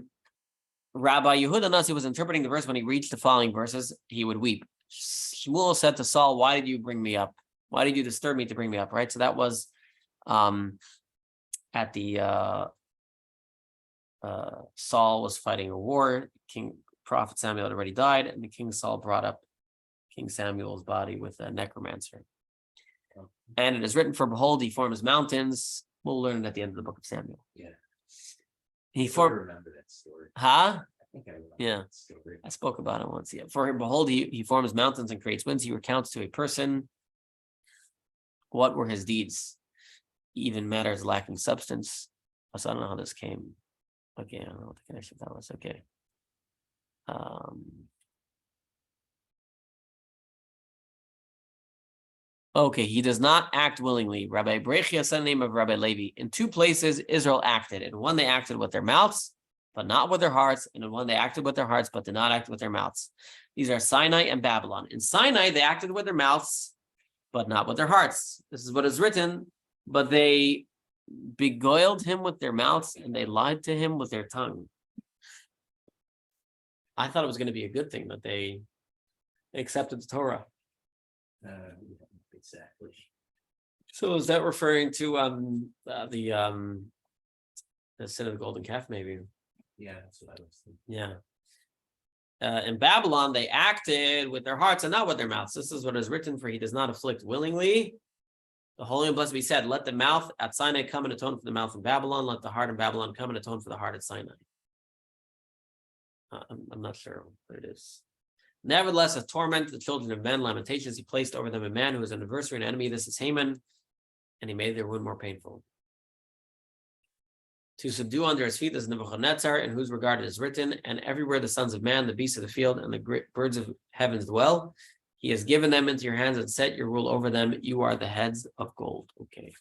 Yehuda Nasi was interpreting the verse. When he reached the following verses, he would weep. Shmuel said to Saul, why did you bring me up? Why did you disturb me to bring me up? Right. So that was at the Saul was fighting a war. Prophet Samuel had already died, and the King Saul brought up King Samuel's body with a necromancer. And it is written, for behold, he forms mountains. We'll learn it at the end of the book of Samuel. Yeah. I remember that story. Huh? I think I remember Yeah. that story. I spoke about it once. Yeah. For him, behold, he forms mountains and creates winds. He recounts to a person what were his deeds, even matters lacking substance. So I don't know how this came. Okay, I don't know what the connection of that was. Okay. Okay, he does not act willingly. Rabbi Brechia said the name of Rabbi Levi. In two places, Israel acted. In one, they acted with their mouths, but not with their hearts. And in one, they acted with their hearts, but did not act with their mouths. These are Sinai and Babylon. In Sinai, they acted with their mouths, but not with their hearts. This is what is written. But they beguiled him with their mouths, and they lied to him with their tongue. I thought it was going to be a good thing that they accepted the Torah. Exactly. So is that referring to the sin of the golden calf? Maybe. Yeah, that's what I was thinking. Yeah. in Babylon, they acted with their hearts and not with their mouths. This is what is written, for he does not afflict willingly. The Holy and Blessed be said, let the mouth at Sinai come and atone for the mouth in Babylon. Let the heart in Babylon come and atone for the heart at Sinai. I'm not sure what it is. Nevertheless, a torment the children of men, lamentations he placed over them a man who is an adversary and enemy. This is Haman, and he made their wound more painful. To subdue under his feet is Nebuchadnezzar, in whose regard it is written, and everywhere the sons of man, the beasts of the field, and the great birds of heavens dwell. He has given them into your hands and set your rule over them. You are the heads of gold. Okay.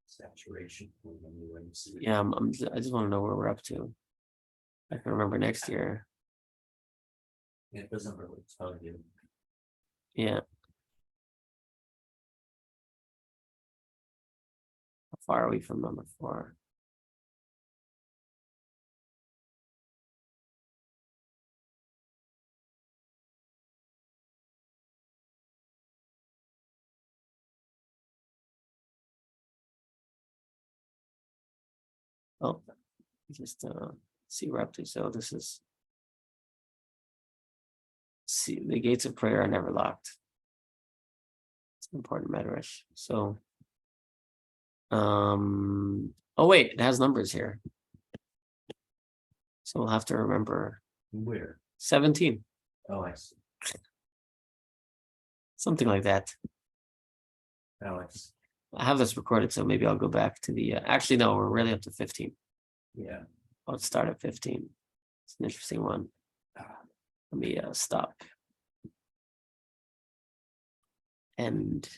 Saturation. Yeah, I just want to know where we're up to. I can remember next year. It doesn't really tell you. Yeah. How far are we from number 4? Oh, just see we're up to. So this is, see, the gates of prayer are never locked. It's an important Midrash. So, oh wait, it has numbers here. So we'll have to remember Where? 17, Oh, I see. something like that. Alex. I have this recorded, so maybe I'll go back to the, actually, no, we're really up to 15. Yeah. I'll start at 15. It's an interesting one. Let me stop. And